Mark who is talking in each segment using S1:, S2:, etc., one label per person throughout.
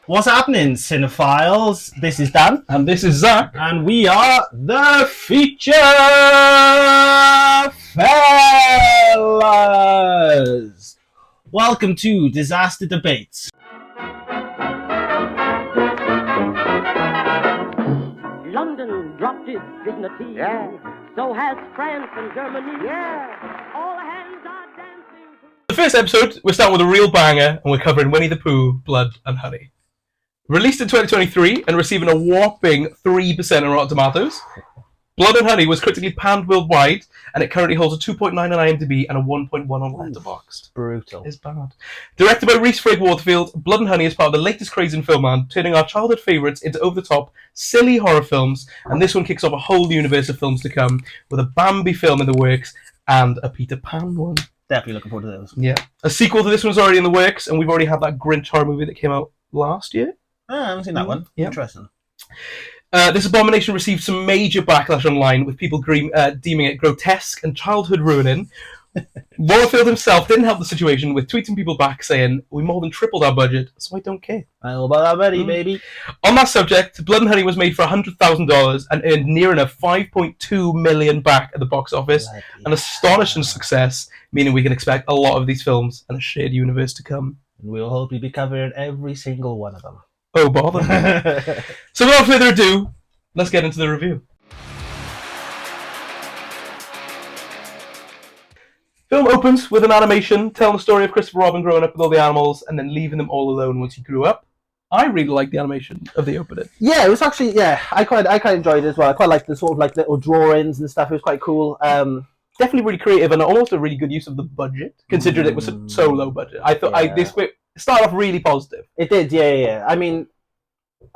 S1: What's happening, cinephiles? This is Dan.
S2: And this is Zach.
S1: And we are the Feature Fellas. Welcome to Disaster Debates.
S3: London dropped its dignity.
S4: Yeah.
S3: So has France and Germany. Yeah. All hands are dancing.
S2: The first episode, we're starting with a real banger, and we're covering Winnie the Pooh, Blood and Honey. Released in 2023 and receiving a whopping 3% on Rotten Tomatoes, Blood and Honey was critically panned worldwide, and it currently holds a 2.9 on IMDb and a 1.1 on Letterboxd.
S1: Brutal.
S2: It's bad. Directed by Rhys Waterfield, Blood and Honey is part of the latest craze in filmland, turning our childhood favourites into over-the-top, silly horror films, and this one kicks off a whole universe of films to come, with a Bambi film in the works and a Peter Pan one.
S1: Definitely looking forward to those.
S2: Yeah. A sequel to this one's already in the works, and we've already had that Grinch horror movie that came out last year.
S1: I haven't seen that one.
S2: Yeah.
S1: Interesting.
S2: This abomination received some major backlash online, with people deeming it grotesque and childhood ruining. Waterfield himself didn't help the situation, with tweeting people back saying, "We more than tripled our budget, so I don't care."
S1: I know about that money, baby.
S2: On that subject, Blood and Honey was made for $100,000 and earned near enough $5.2 million back at the box office. An astonishing success, meaning we can expect a lot of these films and a shared universe to come.
S1: And we'll hopefully be covering every single one of them.
S2: Oh, bother. So without further ado, let's get into the review. Film opens with an animation telling the story of Christopher Robin growing up with all the animals and then leaving them all alone once he grew up. I really like the animation of the opening.
S1: Yeah, it was actually, I quite enjoyed it as well. I quite liked the sort of like little drawings and stuff. It was quite cool.
S2: Definitely really creative and almost a really good use of the budget, considering it was so low budget. I thought this bit started off really positive.
S1: It did, yeah. I mean,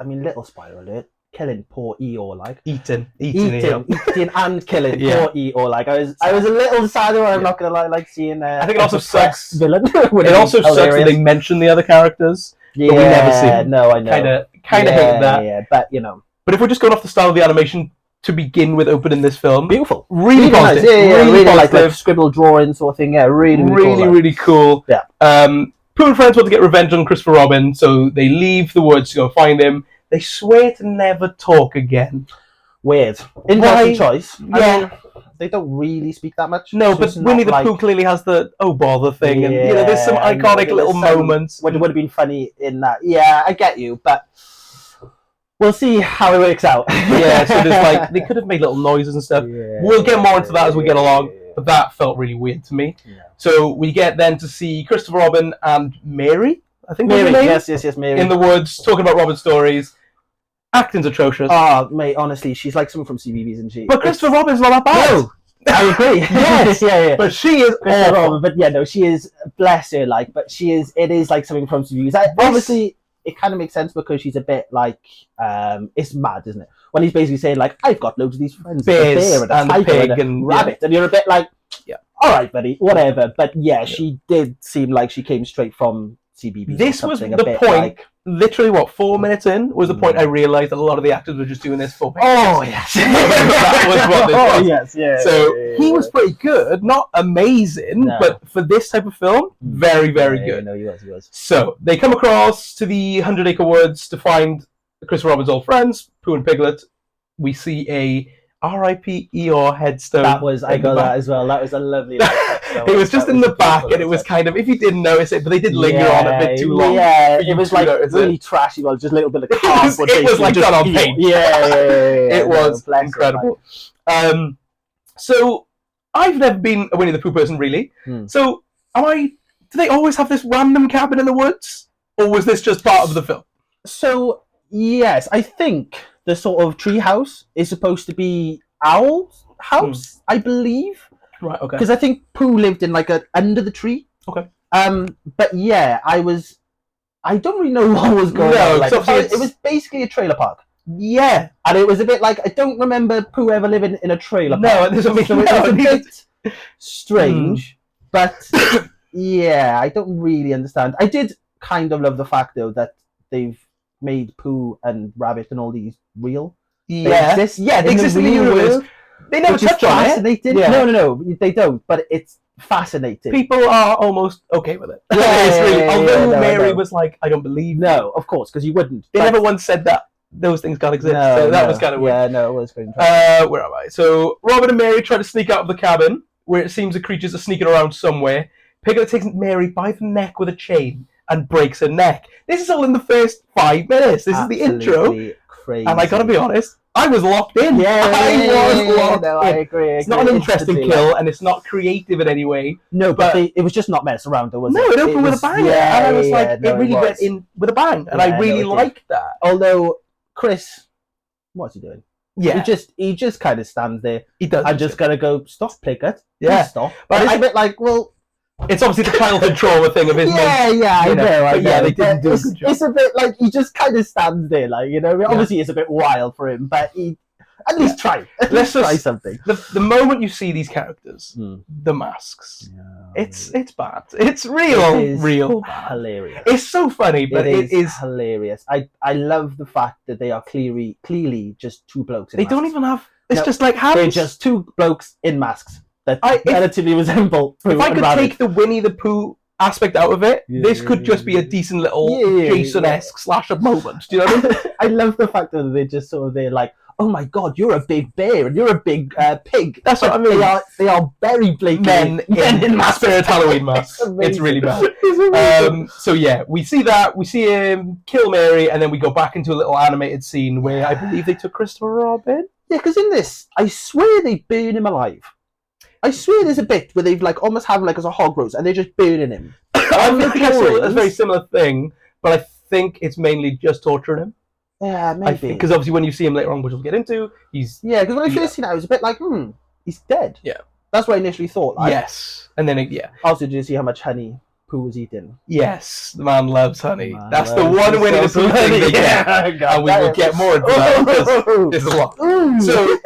S1: little spoiler alert. Killing poor Eeyore, like
S2: Eating
S1: and killing
S2: Yeah.
S1: poor Eeyore. Like I was a little sad. I'm not gonna lie, like seeing.
S2: I think it also sucks.
S1: Villain.
S2: It also sucks that they mention the other characters.
S1: Yeah,
S2: but we never see them.
S1: No, I know.
S2: Kind of hate that.
S1: Yeah, but you know.
S2: But if we're just going off the style of the animation to begin with, opening this film,
S1: Beautiful,
S2: really positive,
S1: nice. Yeah,
S2: really
S1: positive.
S2: like
S1: scribble drawing sort of thing. Yeah,
S2: really cool.
S1: Yeah.
S2: Pooh and friends want to get revenge on Christopher Robin, so they leave the woods to go find him. They swear to never talk again.
S1: Weird. Interesting choice.
S2: Yeah.
S1: I mean, they don't really speak that much.
S2: No,
S1: It's
S2: but
S1: just
S2: Winnie the
S1: not
S2: Pooh clearly has the oh bother thing, and there's some iconic little moments.
S1: Which would have been funny in that. Yeah, I get you, but we'll see how it works out.
S2: Yeah, so there's like they could have made little noises and stuff.
S1: Yeah,
S2: We'll get more into that as we get along, but that felt really weird to me.
S1: Yeah.
S2: So we get then to see Christopher Robin and Mary, I think
S1: Mary,
S2: was her name,
S1: yes, Mary.
S2: in the woods talking about Robin's stories. Acting's atrocious.
S1: Oh, mate, honestly, she's like someone from CBeebies, isn't she?
S2: But Christopher Robin's not that bad.
S1: No, I agree.
S2: Yes.
S1: yeah.
S2: But she is
S1: Christopher
S2: awful.
S1: Robin, but yeah, no, she is, bless her, like, but it is like something from CBeebies. Obviously, it kind of makes sense because she's a bit like, it's mad, isn't it? When he's basically saying, like, I've got loads of these friends,
S2: Bears
S1: a bear and a
S2: and a
S1: tiger
S2: pig
S1: and a
S2: and-
S1: rabbit, and you're a bit like,
S2: Yeah.
S1: all right, buddy, whatever. But yeah, she did seem like she came straight from CBeebies.
S2: This was
S1: a
S2: the
S1: bit
S2: point.
S1: like,
S2: Literally, 4 minutes in was the point I realised that a lot of the actors were just doing this for pay.
S1: oh, yes.
S2: That was what this was.
S1: Oh, yes, yeah.
S2: So
S1: yeah,
S2: he was pretty good, not amazing,
S1: No.
S2: but for this type of film, very, very
S1: yeah,
S2: good.
S1: No, he was.
S2: So they come across to the 100-acre woods to find Christopher Robin's old friends, Pooh and Piglet. We see a R.I.P. Eeyore headstone.
S1: I got that as well. That was a lovely headstone.
S2: It was just in the back, and it was kind of, if you didn't notice it, but they did linger on a bit too long.
S1: Yeah,
S2: for you
S1: it was
S2: to
S1: like
S2: notice
S1: really
S2: it.
S1: trashy. Well, just a little bit of
S2: It was
S1: cardboard.
S2: like
S1: basically,
S2: done on
S1: just
S2: paint.
S1: Yeah.
S2: It was
S1: bless her,
S2: incredible. So I've never been a Winnie the Pooh person, really. So do they always have this random cabin in the woods, or was this just part of the film?
S1: So yes, I think the sort of tree house is supposed to be Owl's house, I believe,
S2: Right. Okay.
S1: because I think Pooh lived in like under the tree.
S2: Okay.
S1: But yeah, I don't really know what was going
S2: No,
S1: on. Like,
S2: so
S1: it was basically a trailer park.
S2: Yeah.
S1: And it was a bit like, I don't remember Pooh ever living in a trailer park.
S2: No, this
S1: So it was a
S2: neither-
S1: bit strange, but yeah, I don't really understand. I did kind of love the fact, though, that they've made Pooh and Rabbit and all these real.
S2: Yeah.
S1: They exist
S2: Yeah, they
S1: in the
S2: exist in the
S1: real
S2: universe.
S1: world,
S2: They never
S1: which is
S2: touch on it.
S1: fascinating.
S2: Yeah.
S1: No, they don't. But it's fascinating.
S2: People are almost okay with it.
S1: Yeah,
S2: It's really,
S1: yeah,
S2: although
S1: no,
S2: Mary
S1: no.
S2: was like, I don't believe.
S1: No, of course, because you wouldn't.
S2: They
S1: But-
S2: never once said that those things can't exist.
S1: No,
S2: so that
S1: no.
S2: was kind of weird.
S1: Yeah, no, it was quite interesting.
S2: Where am I? So Robin and Mary try to sneak out of the cabin, where it seems the creatures are sneaking around somewhere. Piglet takes Mary by the neck with a chain and breaks her neck. This is all in the first 5 minutes. This is the intro.
S1: Absolutely crazy.
S2: And I gotta be honest, I was locked in.
S1: Yeah,
S2: I was locked
S1: no,
S2: in.
S1: I agree.
S2: It's not an interesting kill, and it's not creative in any way.
S1: No, but
S2: but-
S1: it was just not messed around, though, was
S2: No,
S1: it?
S2: it opened with a
S1: was-
S2: bang,
S1: yeah,
S2: and I was like,
S1: yeah, no,
S2: it really
S1: was.
S2: went in with a bang, and
S1: Yeah,
S2: I
S1: no,
S2: really
S1: it did.
S2: liked that.
S1: Although Chris, what's he doing?
S2: Yeah,
S1: He just kind of stands there.
S2: he does.
S1: I'm just gonna go stop, Piglet.
S2: Yeah.
S1: Please stop.
S2: But
S1: But it's
S2: I-
S1: a bit like, well,
S2: It's obviously the childhood trauma thing of his.
S1: yeah, I
S2: you
S1: know,
S2: know,
S1: I
S2: but
S1: know.
S2: yeah, they didn't do a
S1: it's,
S2: good job.
S1: It's a bit like he just kind of stands there, like, you know. Obviously, it's a bit wild for him, but he at least try. At
S2: Let's
S1: least try
S2: just-
S1: something.
S2: The moment you see these characters, the masks, it's bad. It's real bad.
S1: hilarious.
S2: It's so funny, but it is.
S1: hilarious. I love the fact that they are clearly just two blokes. In
S2: They don't
S1: masks.
S2: even have. It's
S1: No,
S2: just like hands.
S1: They're just two blokes in masks that
S2: If
S1: relatively resemble. Pooh
S2: I
S1: and
S2: could
S1: Rabbit.
S2: take the Winnie the Pooh aspect out of it,
S1: Yeah,
S2: this
S1: yeah,
S2: could
S1: yeah,
S2: just be a
S1: yeah.
S2: decent little
S1: Yeah,
S2: Jason-esque slasher moment. Do you know what I mean?
S1: I love the fact that they're just sort of they're like, oh my god, you're a big bear and you're a big pig.
S2: That's what I
S1: But
S2: mean.
S1: They are very blatantly
S2: Men in
S1: masks.
S2: Spirit Halloween masks.
S1: It's
S2: It's really bad.
S1: It's amazing.
S2: So yeah, we see that. We see him kill Mary, and then we go back into a little animated scene where I believe they took Christopher Robin.
S1: Yeah, because in this, I swear they burn him alive. I swear there's a bit where they've like almost have him like as a hog roast and they're just burning him.
S2: I think I saw a
S1: Drawings.
S2: very similar thing, but I think it's mainly just torturing him.
S1: Yeah, maybe.
S2: Because obviously when you see him later on, which we'll get into, he's
S1: Yeah, because when I first seen it, I was a bit like, he's dead.
S2: Yeah.
S1: That's what I initially thought. Like.
S2: yes, and then yeah.
S1: Also, did you see how much honey Pooh was eating?
S2: Yes, the man loves honey.
S1: Man
S2: That's the
S1: loves
S2: one
S1: his
S2: Winnie the
S1: stuff.
S2: Pooh thing they get.
S1: Yeah, God,
S2: And we will
S1: that
S2: get
S1: is-
S2: more into that because there's a lot.
S1: Ooh.
S2: So,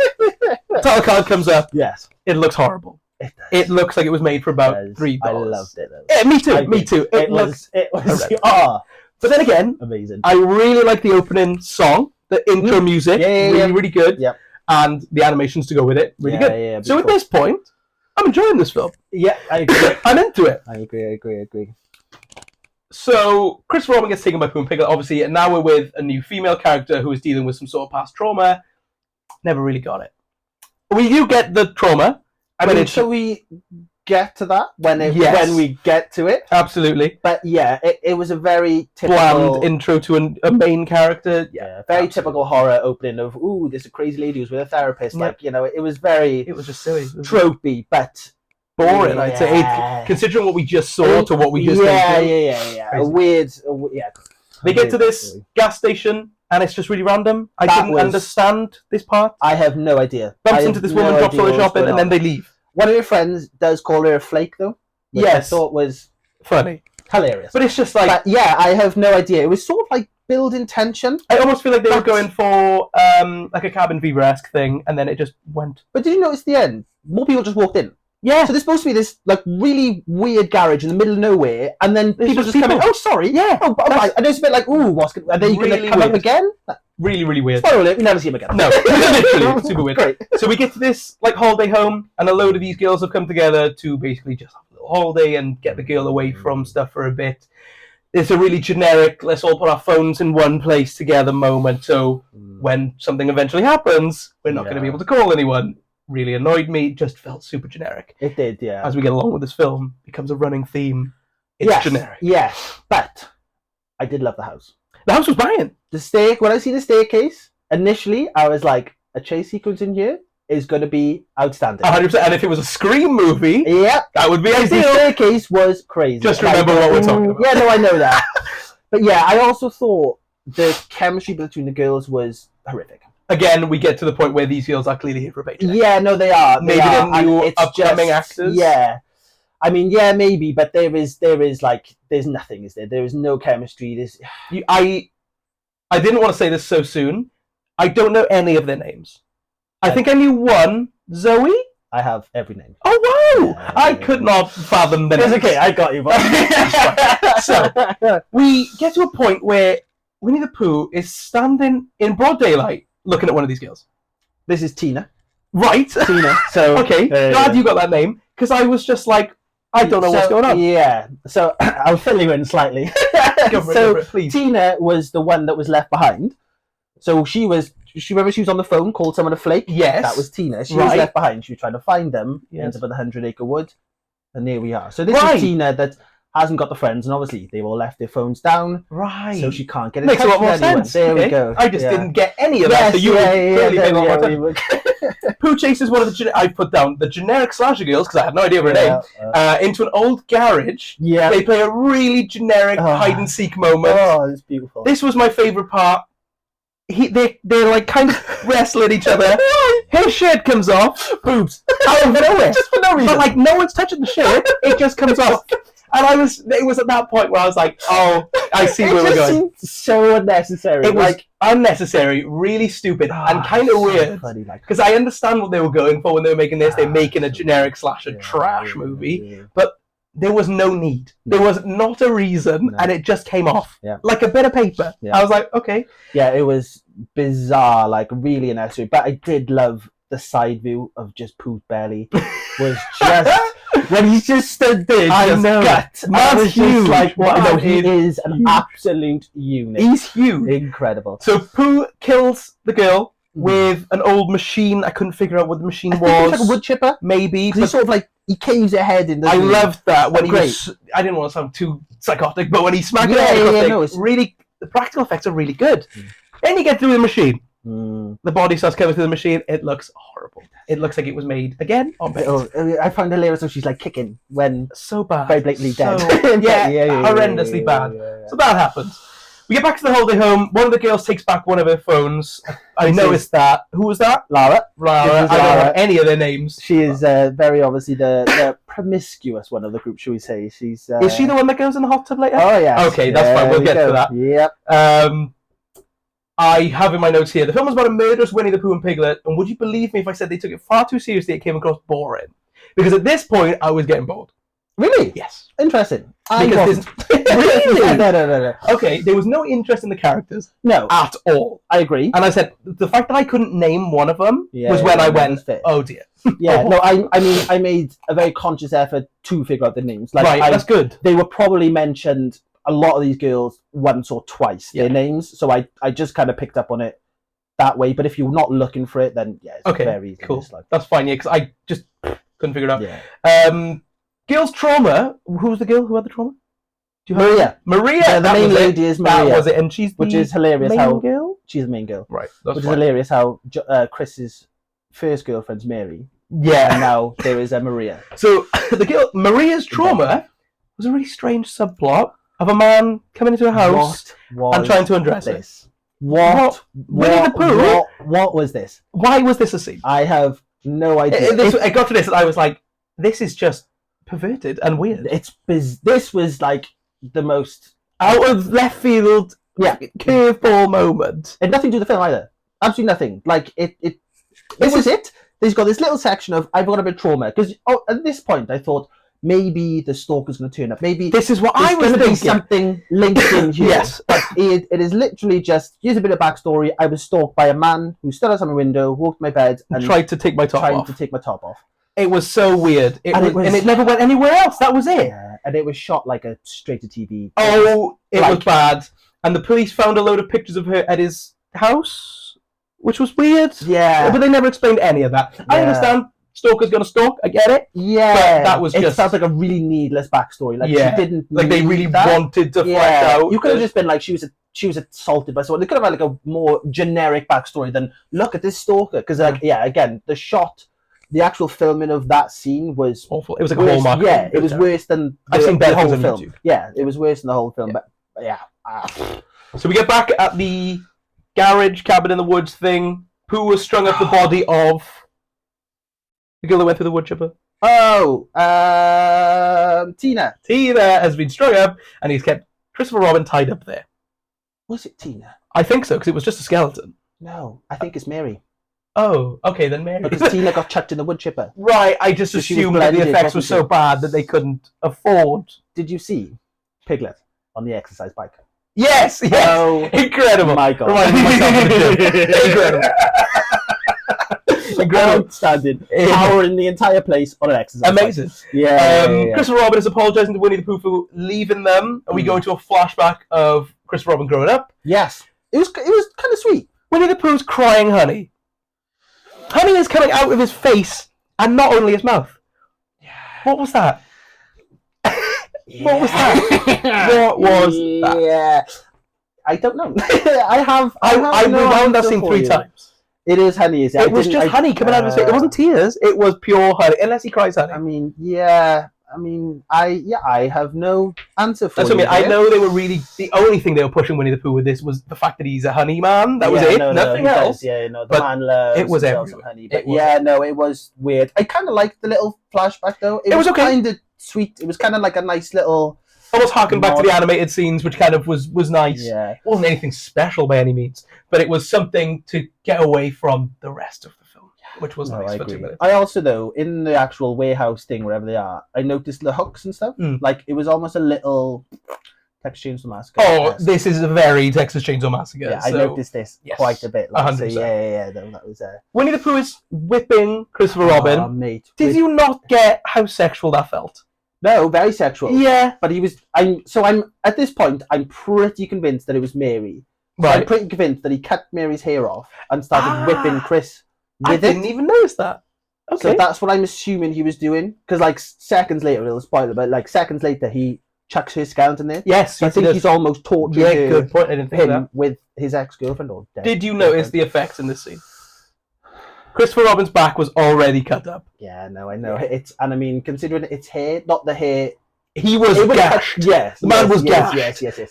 S2: title card comes up.
S1: yes,
S2: It looks horrible.
S1: it does.
S2: It looks like it was made for about
S1: It does.
S2: $3.
S1: I loved it. Though.
S2: Yeah, me too.
S1: I
S2: Me
S1: did.
S2: too. It looks.
S1: It was.
S2: horrendous. But then again,
S1: Amazing.
S2: I really like the opening song, the intro music.
S1: Yeah,
S2: really,
S1: yeah.
S2: really good.
S1: Yep.
S2: And the animations to go with it, really
S1: Yeah,
S2: good.
S1: yeah,
S2: So at
S1: cool.
S2: this point, I'm enjoying this film.
S1: Yeah, I agree.
S2: I'm into it.
S1: I agree.
S2: So Christopher Robin gets taken by Pooh and Piglet, obviously, and now we're with a new female character who is dealing with some sort of past trauma. Never really got it. We do get the trauma.
S1: I
S2: when
S1: mean,
S2: it's-
S1: shall we get to that when
S2: Yes.
S1: when we get to it?
S2: Absolutely.
S1: But yeah, it was a very typical
S2: Bland intro to a main character.
S1: Yeah, very typical horror opening of there's a crazy lady who's with a therapist.
S2: Yeah.
S1: Like, it was very
S2: It was just silly.
S1: tropey, but
S2: Boring, I'd say.
S1: Yeah.
S2: Considering what we just saw to what we just
S1: yeah,
S2: came to.
S1: yeah.
S2: Crazy.
S1: Yeah.
S2: They get to this gas station, and it's just really random. I
S1: That
S2: didn't
S1: was-
S2: understand this part.
S1: I have no idea. I
S2: Bumps
S1: have
S2: into this
S1: no
S2: woman, drops all
S1: idea
S2: her
S1: what's
S2: shopping,
S1: going
S2: and then
S1: on.
S2: they leave.
S1: One of your friends does call her a flake, though. Which
S2: Yes.
S1: I thought was
S2: Funny.
S1: hilarious.
S2: But it's just like,
S1: But yeah, I have no idea. It was sort of like building tension.
S2: I almost feel like they were
S1: But-
S2: going for like a Cabin Fever-esque thing, and then it just went.
S1: But did you notice the end? More people just walked in.
S2: Yeah.
S1: So there's supposed to be this like really weird garage in the middle of nowhere, and then
S2: There's
S1: people
S2: just
S1: just come in.
S2: people.
S1: Oh, sorry.
S2: Yeah.
S1: Oh, but,
S2: That's-
S1: right. And it's a bit like, are they going
S2: Really
S1: to come up
S2: weird.
S1: again?
S2: Really, really weird.
S1: Spoiler alert, we never see him again.
S2: No, literally, super weird.
S1: Great.
S2: So we get to this like holiday home, and a load of these girls have come together to basically just have a little holiday and get the girl away from stuff for a bit. It's a really generic, let's all put our phones in one place together moment. So when something eventually happens, we're not going to be
S1: Yeah.
S2: able to call anyone. Really annoyed me. Just felt super generic.
S1: It did, yeah.
S2: As we get along with this film, it becomes a running theme. It's
S1: yes,
S2: generic.
S1: Yes, but I did love the house.
S2: The house was banging.
S1: When I see the staircase, initially I was like, a chase sequence in here is going to be outstanding.
S2: 100%. And if it was a Scream movie,
S1: Yep.
S2: that would be
S1: The
S2: ideal.
S1: staircase was crazy.
S2: Just remember what we're talking about.
S1: Yeah, no, I know that. But yeah, I also thought the chemistry between the girls was horrific.
S2: Again, we get to the point where these girls are clearly here for a paycheck.
S1: Yeah, no, they are.
S2: Maybe
S1: are,
S2: they're new
S1: and it's
S2: upcoming
S1: just-
S2: actors?
S1: Yeah. I mean, yeah, maybe, but there is like, there's nothing, is there? There is no chemistry.
S2: I didn't want to say this so soon. I don't know any of their names. I think I knew one, Zoe.
S1: I have every name.
S2: Oh wow!
S1: Yeah.
S2: I could not fathom the
S1: It's
S2: names.
S1: okay, I got you.
S2: So we get to a point where Winnie the Pooh is standing in broad daylight, looking at one of these girls.
S1: This is Tina.
S2: Right.
S1: Tina. So
S2: Okay. Glad you got that name, because I was just like, I don't know what's going on.
S1: Yeah, so I'll fill you in slightly.
S2: Go for
S1: So
S2: it, please.
S1: Tina was the one that was left behind. So remember she was on the phone, called someone a flake?
S2: Yes.
S1: That was Tina. She
S2: Right.
S1: was left behind. She was trying to find them,
S2: Yes.
S1: ends up at the 100-acre wood, and there we are. So this
S2: Right.
S1: is Tina that hasn't got the friends, and obviously they've all left their phones down,
S2: Right.
S1: so she can't get in
S2: Makes a
S1: touch
S2: lot more
S1: with anyone.
S2: sense.
S1: There
S2: Okay.
S1: we go.
S2: I just
S1: Yeah.
S2: didn't get any of that.
S1: Yes,
S2: So you
S1: yeah,
S2: clearly paid a lot more
S1: yeah,
S2: attention. Pooh chases one of the I put down the generic slasher girls because I had no idea of her name into an old garage.
S1: Yeah.
S2: They play a really generic hide and seek moment.
S1: Oh, it's beautiful.
S2: This was my favorite part. They're like kind of wrestling each other. His shirt comes off, boobs out of nowhere,
S1: Just for no reason.
S2: but like no one's touching the shirt. It just comes off, and it was at that point where I was like, oh, I see where we're going.
S1: Seemed so unnecessary.
S2: It was unnecessary, really stupid, and kind of weird. Because I understand what they were going for when they were making this. They're making a generic slasher trash movie, but there was no need.
S1: No.
S2: There was not a reason,
S1: No.
S2: and it just came off
S1: Yeah.
S2: like a bit of paper.
S1: Yeah.
S2: I was like, okay.
S1: Yeah, it was bizarre, like really unnecessary. But I did love the side view of just Pooh's belly. Was just when he just stood there,
S2: I
S1: just
S2: know.
S1: gut.
S2: Man's
S1: I was
S2: huge.
S1: just like, wow,
S2: Man
S1: he
S2: is
S1: is an
S2: huge.
S1: absolute unit.
S2: He's huge.
S1: Incredible.
S2: So Pooh kills the girl with an old machine. I couldn't figure out what the machine
S1: I think it
S2: was.
S1: was like a wood chipper.
S2: Maybe.
S1: He sort of like he caves her head in.
S2: I loved that when he
S1: Great.
S2: was. I didn't want to sound too psychotic, but when he smacked
S1: Yeah,
S2: the head across
S1: yeah,
S2: the
S1: no,
S2: thing,
S1: it's-
S2: really, the practical effects are really good. Then you get through the machine. The body starts coming through the machine. It looks horrible. It looks like it was made again on paint.
S1: I found hilarious how she's like kicking when
S2: So bad.
S1: very blatantly dead.
S2: So, horrendously bad. So that happens. We get back to the holiday home. One of the girls takes back one of her phones. I
S1: This
S2: noticed that. Who was that?
S1: Lara.
S2: Lara.
S1: This is
S2: I don't know
S1: Lara.
S2: any of their names.
S1: She is very obviously the promiscuous one of the group, shall we say? She's.
S2: Is she the one that goes in the hot tub later?
S1: Oh yeah.
S2: Okay, that's fine. We'll get to that.
S1: Yep.
S2: I have in my notes here, the film was about a murderous Winnie the Pooh and Piglet, and would you believe me if I said they took it far too seriously, it came across boring? Because at this point, I was getting bored.
S1: Really?
S2: Yes.
S1: Interesting.
S2: Because
S1: Really? No.
S2: Okay, there was no interest in the characters
S1: No,
S2: at all.
S1: I agree.
S2: And I said, the fact that I couldn't name one of them
S1: Yeah,
S2: was when
S1: yeah,
S2: I
S1: that
S2: went,
S1: was fair.
S2: oh dear.
S1: Yeah, no, I mean, I made a very conscious effort to figure out the names. Like,
S2: Right, that's good.
S1: they were probably mentioned, a lot of these girls, once or twice, their names. So I just kind of picked up on it that way. But if you're not looking for it, then yeah, it's
S2: Okay,
S1: very easy.
S2: cool.
S1: It's like,
S2: That's fine, yeah, because I just couldn't figure it out.
S1: yeah.
S2: Girl's trauma, who was the girl who had the trauma? Do you have
S1: Maria.
S2: Maria!
S1: Yeah, the
S2: that
S1: main
S2: was it.
S1: lady is
S2: That
S1: Maria.
S2: was it, and she's the
S1: Which is hilarious
S2: main
S1: how
S2: girl?
S1: she's the main girl.
S2: Right, that's
S1: Which is
S2: fine.
S1: hilarious how Chris's first girlfriend's Mary, and
S2: Yeah.
S1: now there is a Maria.
S2: So the girl Maria's trauma was a really strange subplot of a man coming into a house
S1: What
S2: and
S1: was
S2: trying to undress her.
S1: this? What?
S2: Winnie the Pooh?
S1: What was this?
S2: Why was this a scene?
S1: I have no idea.
S2: I got to this and I was like, this is just perverted and weird.
S1: This was like the most
S2: Out of left field, curveball moment.
S1: and nothing to do with the film either. Absolutely nothing. Like it. This is it. There's got this little section of I've got a bit of trauma because at this point I thought maybe the stalker's going to turn up. Maybe
S2: This is what I
S1: there's
S2: was
S1: going to be
S2: thinking.
S1: something linked in here.
S2: Yes.
S1: But it is literally just here's a bit of backstory. I was stalked by a man who stood outside my window, walked to my bed, and
S2: Tried to take my top
S1: trying
S2: off.
S1: to take my top off.
S2: It was so weird.
S1: And
S2: it never went anywhere else. That was it.
S1: Yeah, and it was shot like a straight-to-TV.
S2: Oh, it
S1: Like-
S2: was bad. And the police found a load of pictures of her at his house, which was weird.
S1: Yeah.
S2: But they never explained any of that. I
S1: Yeah.
S2: understand stalker's gonna stalk. I get it.
S1: Yeah,
S2: But that was
S1: it
S2: just-
S1: felt like a really needless backstory. Like
S2: Yeah.
S1: she didn't
S2: Like they
S1: need
S2: really
S1: that.
S2: wanted to flesh out.
S1: You could have just been like she was assaulted by someone. They could have had like a more generic backstory than look at this stalker. Because again, the actual filming of that scene was
S2: awful. It was like a
S1: worse.
S2: Hallmark.
S1: Yeah, it was worse than
S2: I've seen better
S1: the whole
S2: things on
S1: film.
S2: YouTube.
S1: Yeah, it was worse than the whole film.
S2: Yeah.
S1: But yeah,
S2: So we get back at the garage cabin in the woods thing. Pooh has strung up the body of the girl that went through the wood chipper.
S1: Tina.
S2: Tina has been strung up, and he's kept Christopher Robin tied up there.
S1: Was it Tina?
S2: I think so, because it was just a skeleton.
S1: No, I think it's Mary.
S2: Oh, okay, then Mary.
S1: Because Tina got chucked in the wood chipper.
S2: Right, I just
S1: So she was
S2: assumed that the
S1: blended,
S2: effects were
S1: wasn't
S2: so
S1: she?
S2: bad that they couldn't afford.
S1: Did you see Piglet on the exercise bike?
S2: Yes, yes,
S1: Oh,
S2: incredible.
S1: my God.
S2: Reminded myself of the gym. Incredible. Incredible.
S1: outstanding. Powering the entire place on an exercise.
S2: Amazing.
S1: Yeah.
S2: Christopher Robin is apologising to Winnie the Pooh for leaving them, and we go into a flashback of Christopher Robin growing up.
S1: Yes. It was kind of sweet.
S2: Winnie the Pooh's crying honey. Honey is coming out of his face, and not only his mouth. What was that? What was that? What was that?
S1: Yeah. I don't know.
S2: I rewound that scene 3 times.
S1: It is honey.
S2: It was just honey coming out of his face. It wasn't tears. It was pure honey. Unless he cries honey.
S1: I mean, yeah. I have no answer for
S2: That's
S1: you.
S2: what I mean. I know they were really... The only thing they were pushing Winnie the Pooh with this was the fact that he's a honey man. That was it. Nothing else.
S1: The man loves
S2: it was
S1: himself some honey. But it was weird. I kind of liked the little flashback, though. It was okay. Kind of sweet. It was kind of like a nice little...
S2: Almost harking back to the animated scenes, which kind of was nice.
S1: Yeah.
S2: It wasn't anything special by any means, but it was something to get away from the rest of the film, which was nice for 2 minutes.
S1: I also, though, in the actual warehouse thing, wherever they are, I noticed the hooks and stuff. Like, it was almost a little Texas Chainsaw Massacre.
S2: Oh, this is a very Texas Chainsaw Massacre.
S1: Yeah, I noticed this quite a bit. Like,
S2: 100%.
S1: So that was
S2: Winnie the Pooh is whipping Christopher Robin.
S1: Oh, mate.
S2: Did you not get how sexual that felt?
S1: No, very sexual.
S2: Yeah.
S1: But I'm at this point, I'm pretty convinced that it was Mary. So
S2: Right.
S1: I'm pretty convinced that he cut Mary's hair off and started whipping Chris with it.
S2: I didn't even notice that. Okay.
S1: So that's what I'm assuming he was doing. Because, like, seconds later, it'll spoil it, but, like, seconds later, he chucks his skeleton there.
S2: Yes.
S1: So I think he's almost tortured
S2: good point. I didn't think of
S1: him
S2: that.
S1: with his ex-girlfriend. Or
S2: Did you notice the effects in this scene? Christopher Robin's back was already cut up.
S1: Yeah, no, I know. And I mean, considering it's hair, not the hair...
S2: He was gashed.
S1: Yes.
S2: The man was gashed.
S1: Yes.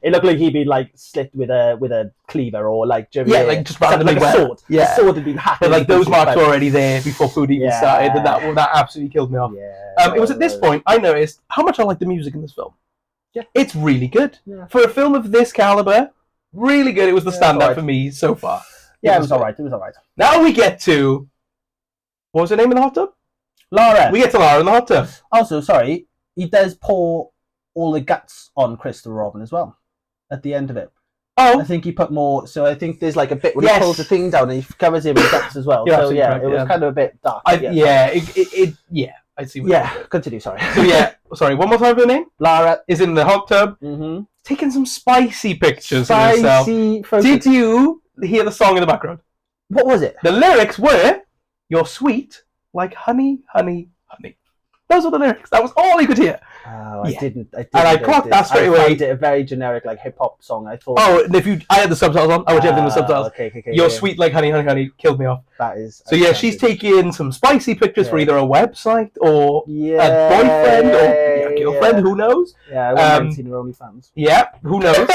S1: It looked like he'd been, like, slit with a cleaver or, like...
S2: like, just randomly
S1: like a sword.
S2: Yeah.
S1: A sword had been hacked.
S2: But, like, those marks were already there before food even started, and that absolutely killed me off.
S1: Yeah.
S2: It was at this point I noticed how much I like the music in this film.
S1: Yeah.
S2: It's really good.
S1: Yeah.
S2: For a film of this caliber, really good. It was the standout for me so far.
S1: Yeah, it was alright.
S2: Now we get to... What was her name in the hot tub?
S1: Lara.
S2: We get to Lara in the hot tub.
S1: Also, sorry, he does pour all the guts on Christopher Robin as well at the end of it.
S2: Oh.
S1: I think he put more, so I think there's like a bit when he pulls the thing down and he covers him with guts as well. So yeah, it was kind of a bit dark.
S2: I see what you're doing.
S1: Continue, sorry.
S2: So sorry, one more time for the name?
S1: Lara
S2: is in the hot tub, taking some spicy pictures of herself. Did you hear the song in the background?
S1: What was it?
S2: The lyrics were, "You're sweet like honey, honey, honey." Those were the lyrics. That was all you could hear.
S1: Oh, I didn't. And
S2: I clocked that straight away.
S1: I found it a very generic, like, hip-hop song. I thought...
S2: Oh, and I had the subtitles on. I watched everything with subtitles.
S1: Okay,
S2: "You're sweet like honey, honey, honey," killed me off.
S1: That is...
S2: So yeah, she's taking some spicy pictures for either a website or a boyfriend or a girlfriend, who knows?
S1: Yeah, I haven't seen her OnlyFans.
S2: Yeah, who knows?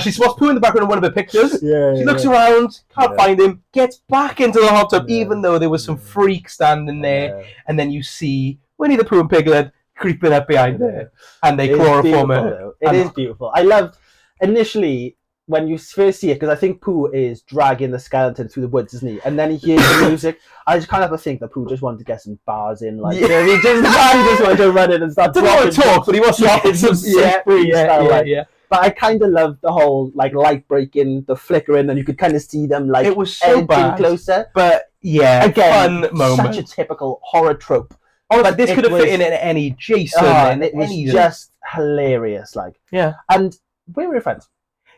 S2: She spots Pooh in the background of one of her pictures. She looks around, can't find him, gets back into the hot tub, even though there was some freak standing there, and then you see Winnie the Pooh and Piglet creeping up behind her, and they chloroform her.
S1: It is beautiful. I loved, initially, when you first see it, because I think Pooh is dragging the skeleton through the woods, isn't he? And then he hears the music. I just kind of think that Pooh just wanted to get some bars in, like, he just wanted to run in and start
S2: didn't want to talk, but he wants to get some
S1: freestyle. But I kind of loved the whole, like, light breaking, the flickering, and you could kind of see them, like,
S2: it was so bad,
S1: closer.
S2: But again, fun moment.
S1: Such a typical horror trope.
S2: But this could have fit in any Jason.
S1: And it was just hilarious, like.
S2: Yeah.
S1: And we were friends.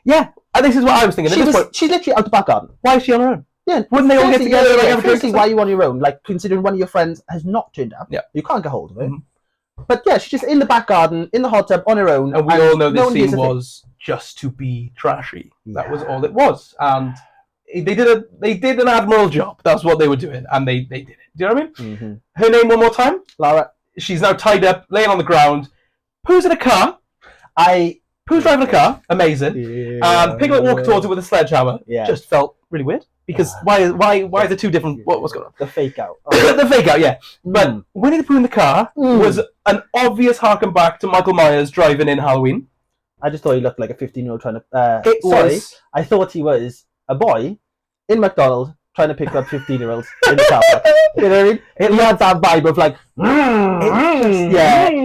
S2: Yeah, and this is what I was thinking.
S1: She's literally out the back garden.
S2: Why is she on her own?
S1: Yeah,
S2: wouldn't they all get together?
S1: Firstly, why are you on your own? Like, considering one of your friends has not turned up, you can't get hold of it. But yeah, she's just in the back garden, in the hot tub, on her own.
S2: And we all know this scene was just to be trashy. That was all it was. And they did an admirable job. That's what they were doing, and they did it. Do you know what I mean? Her name one more time?
S1: Lara.
S2: She's now tied up, laying on the ground. Pooh's in a car. Pooh's driving a car. Amazing. And Piglet walked towards it with a sledgehammer. Just felt really weird. Because why are the two different... What's going on?
S1: The fake out.
S2: The fake out, yeah. But Winnie the Pooh in the car was an obvious harken back to Michael Myers driving in Halloween.
S1: I just thought he looked like a 15-year-old trying to... I thought he was a boy in McDonald's trying to pick up 15-year-olds in the car park. You know what I mean? It had that vibe of like...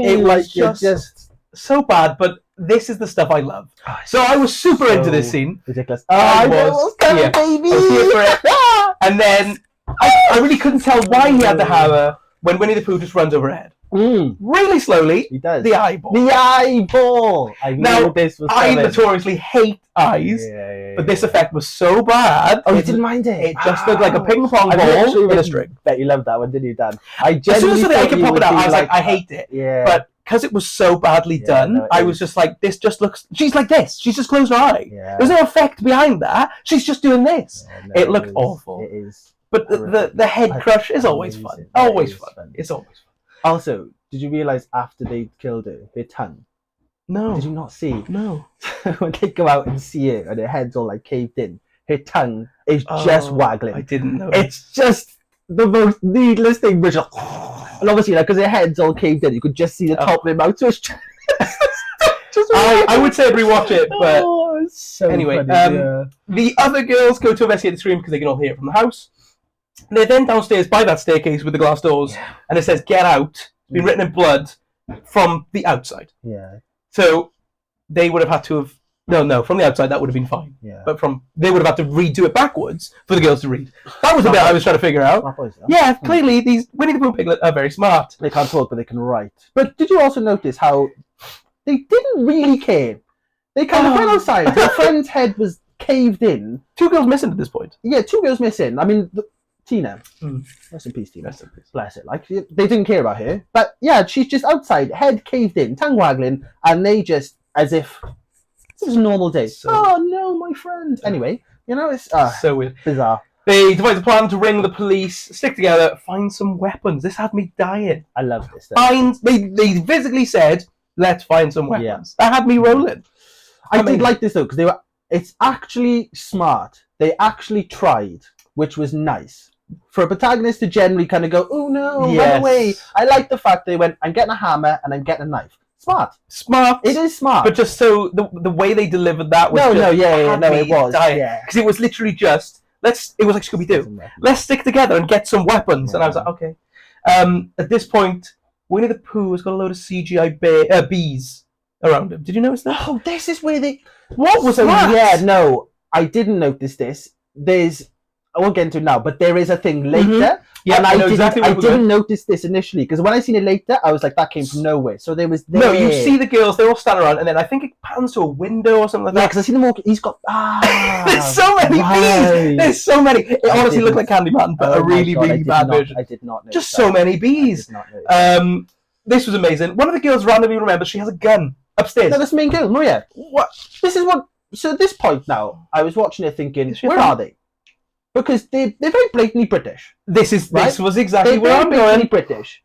S2: it was just so bad, but this is the stuff I love. So I was super into this scene.
S1: Ridiculous.
S2: I was here for it. And then I really couldn't tell why he had the hammer when Winnie the Pooh just runs overhead. Really slowly.
S1: He does.
S2: The eyeball.
S1: The eyeball! I knew
S2: Now,
S1: this was
S2: I
S1: coming.
S2: notoriously hate eyes, but this effect was so bad.
S1: Oh, you didn't mind it?
S2: It just looked like a ping pong ball in a string.
S1: Bet you loved that one, didn't you, Dan?
S2: As soon as I could pop it out, I was like, I hate it.
S1: Yeah.
S2: But because it was so badly done,
S1: no,
S2: I was just like, this just looks... She's like this. She's just closed her eye.
S1: Yeah.
S2: There's no effect behind that. She's just doing this.
S1: Yeah, no,
S2: it looked awful.
S1: It is.
S2: But the head crush is always fun. Always fun. It's always fun.
S1: Also, did you realise after they killed her tongue?
S2: No.
S1: Did you not see?
S2: No.
S1: When they go out and see it and her head's all like caved in, her tongue is just waggling.
S2: I didn't know.
S1: It's just the most needless thing, which, and obviously, like, because her head's all caved in, you could just see the top of her mouth. So it's just
S2: I would say rewatch it, but
S1: it's so
S2: anyway,
S1: funny,
S2: the other girls go to investigate the scream because they can all hear it from the house. They're then downstairs by that staircase with the glass doors, and it says "Get out." It's been written in blood from the outside.
S1: Yeah.
S2: So they would have had to have from the outside that would have been fine.
S1: Yeah.
S2: But they would have had to redo it backwards for the girls to read. That was the bit I was trying to figure out. Yeah, clearly these Winnie the Pooh piglets are very smart.
S1: They can't talk, but they can write. But did you also notice how they didn't really care? They kind of went outside. Their friend's head was caved in.
S2: 2 girls missing at this point.
S1: Yeah, 2 girls missing. I mean, Tina. Rest in peace, Tina.
S2: Rest in peace.
S1: Bless it. Like, they didn't care about her. But yeah, she's just outside, head caved in, tongue waggling, and they just, as if it was a normal day. Oh no, my friend. Anyway, you know, it's
S2: so weird.
S1: Bizarre.
S2: They devise a plan to ring the police, stick together, find some weapons. This had me dying.
S1: I love this stuff.
S2: They physically said, let's find some weapons.
S1: Yeah.
S2: That had me rolling.
S1: I did like this though, because it's actually smart. They actually tried, which was nice. For a protagonist to generally kind of go, oh no, run away. I like the fact they went, I'm getting a hammer and I'm getting a knife. Smart.
S2: It
S1: is smart.
S2: But just so the way they delivered that was
S1: it was.
S2: Because it was literally just it was like Scooby-Doo. Let's stick together and get some weapons. And I was like, okay. At this point, Winnie the Pooh has got a load of CGI bees around him. Did you notice that?
S1: Oh, this is where they...
S2: What was that?
S1: Yeah, no, I didn't notice this. I won't get into it now, but there is a thing later.
S2: Yeah,
S1: and
S2: I know exactly what
S1: I didn't notice this initially, because when I seen it later, I was like, that came from nowhere. So there was...
S2: No, you see the girls, they're all standing around, and then I think it pans to a window or something like that.
S1: Yeah, because I seen them all... He's got...
S2: There's so many bees! There's so many. It honestly looked like Candyman, but a really, really bad version.
S1: I did not know.
S2: Just so many bees. This was amazing. One of the girls randomly remembers she has a gun upstairs.
S1: No, that's the main girl, Maria.
S2: What?
S1: This is what... So at this point now, I was watching it thinking, where are they? Because they're very blatantly British.
S2: This was exactly where I'm going.
S1: British,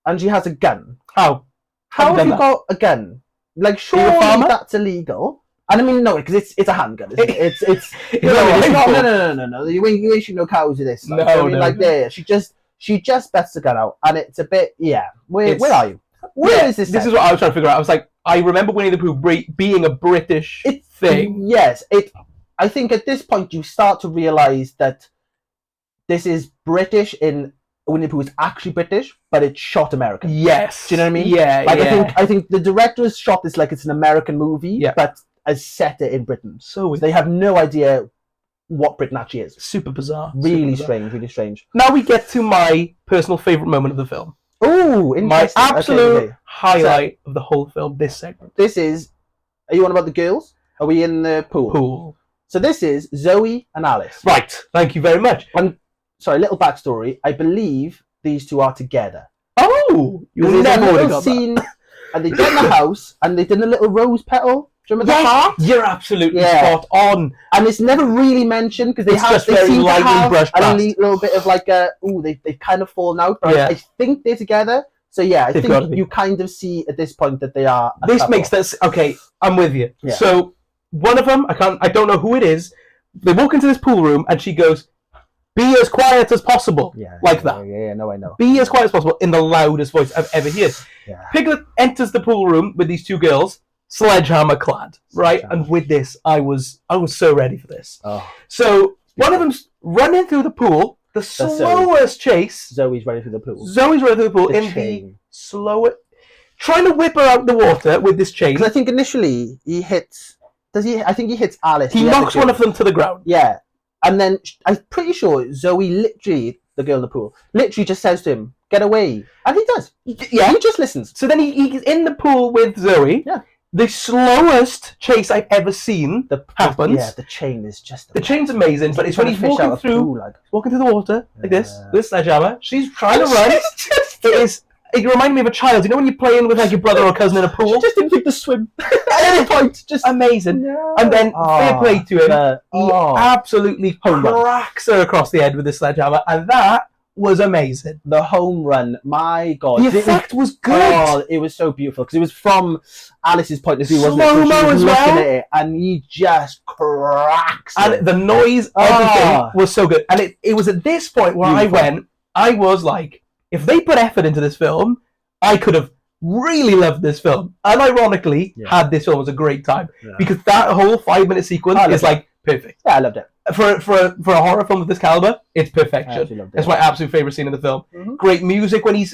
S1: and she has a gun.
S2: How
S1: have you got a gun? Like, surely that's illegal. And I mean, no, because it's a handgun. Isn't it? It's no. You ain't shooting no cows with this. Like,
S2: no,
S1: there. She just bets the gun out, and it's a bit Where are you? Where is this?
S2: This is what I was trying to figure out. I was like, I remember Winnie the Pooh being a British thing.
S1: Yes, I think at this point you start to realise that this is British in Winnie the Pooh is actually British, but it's shot American.
S2: Yes.
S1: Do you know what I mean?
S2: Yeah,
S1: I think the director has shot this like it's an American movie, but has set it in Britain. So they have no idea what Britain actually is.
S2: Super bizarre.
S1: Really strange.
S2: Now we get to my personal favourite moment of the film.
S1: Oh, interesting.
S2: My absolute highlight of the whole film, this segment.
S1: This is... Are you on about the girls? Are we in the pool? So this is Zoe and Alice.
S2: Right, thank you very much.
S1: Sorry, little backstory. I believe these two are together.
S2: Oh!
S1: You never would have got scene, that. And they get in the house, and they did a little rose petal. Do you remember the heart?
S2: You're absolutely spot on.
S1: And it's never really mentioned, because they seem to have a little bit of like a... Ooh, they've kind of fallen out, but I think they're together. So yeah, I think you kind of see at this point that they are a couple.
S2: Makes this... Okay, I'm with you. Yeah. So... One of them, I don't know who it is. They walk into this pool room and she goes, "Be as quiet as possible." That.
S1: Yeah, no, I know.
S2: Be as quiet as possible in the loudest voice I've ever heard.
S1: Yeah.
S2: Piglet enters the pool room with these 2 girls, sledgehammer clad, right? And with this, I was so ready for this.
S1: Oh.
S2: So one of them's running through the pool, the slowest chase.
S1: Zoe's running through the pool.
S2: The slowest, trying to whip her out the water with this chain.
S1: Because I think initially he hits. I think he hits Alice.
S2: He knocks one of them to the ground.
S1: Yeah. And then I'm pretty sure Zoe literally the girl in the pool, literally just says to him, "Get away," and he does.
S2: Yeah.
S1: He just listens.
S2: So then he's in the pool with Zoe.
S1: Yeah.
S2: The slowest chase I've ever seen happens.
S1: Yeah, the chain is just
S2: The chain's amazing, but it's when he's walking through the water like this, with a sledgehammer. She's trying to run. It reminded me of a child. You know when you're playing with like your brother or cousin in a pool?
S1: She just didn't think to swim. At any point, just
S2: amazing.
S1: No.
S2: And then fair play to him. He absolutely
S1: Home run.
S2: cracks her across the head with the sledgehammer, and that was amazing.
S1: The home run, my God.
S2: The effect was good.
S1: Oh, it was so beautiful because it was from Alice's point of view, wasn't it?
S2: Slow-mo
S1: She was
S2: as
S1: looking
S2: well.
S1: at it, and he just cracks it.
S2: And the noise, everything was so good. And it was at this point where I was like, if they put effort into this film, I could have really loved this film. And ironically, had this film as a great time.
S1: Yeah.
S2: Because that whole 5-minute sequence is like perfect.
S1: Yeah, I loved it.
S2: For a horror film of this caliber, it's perfection. That's my absolute favorite scene in the film.
S1: Mm-hmm.
S2: Great music when he's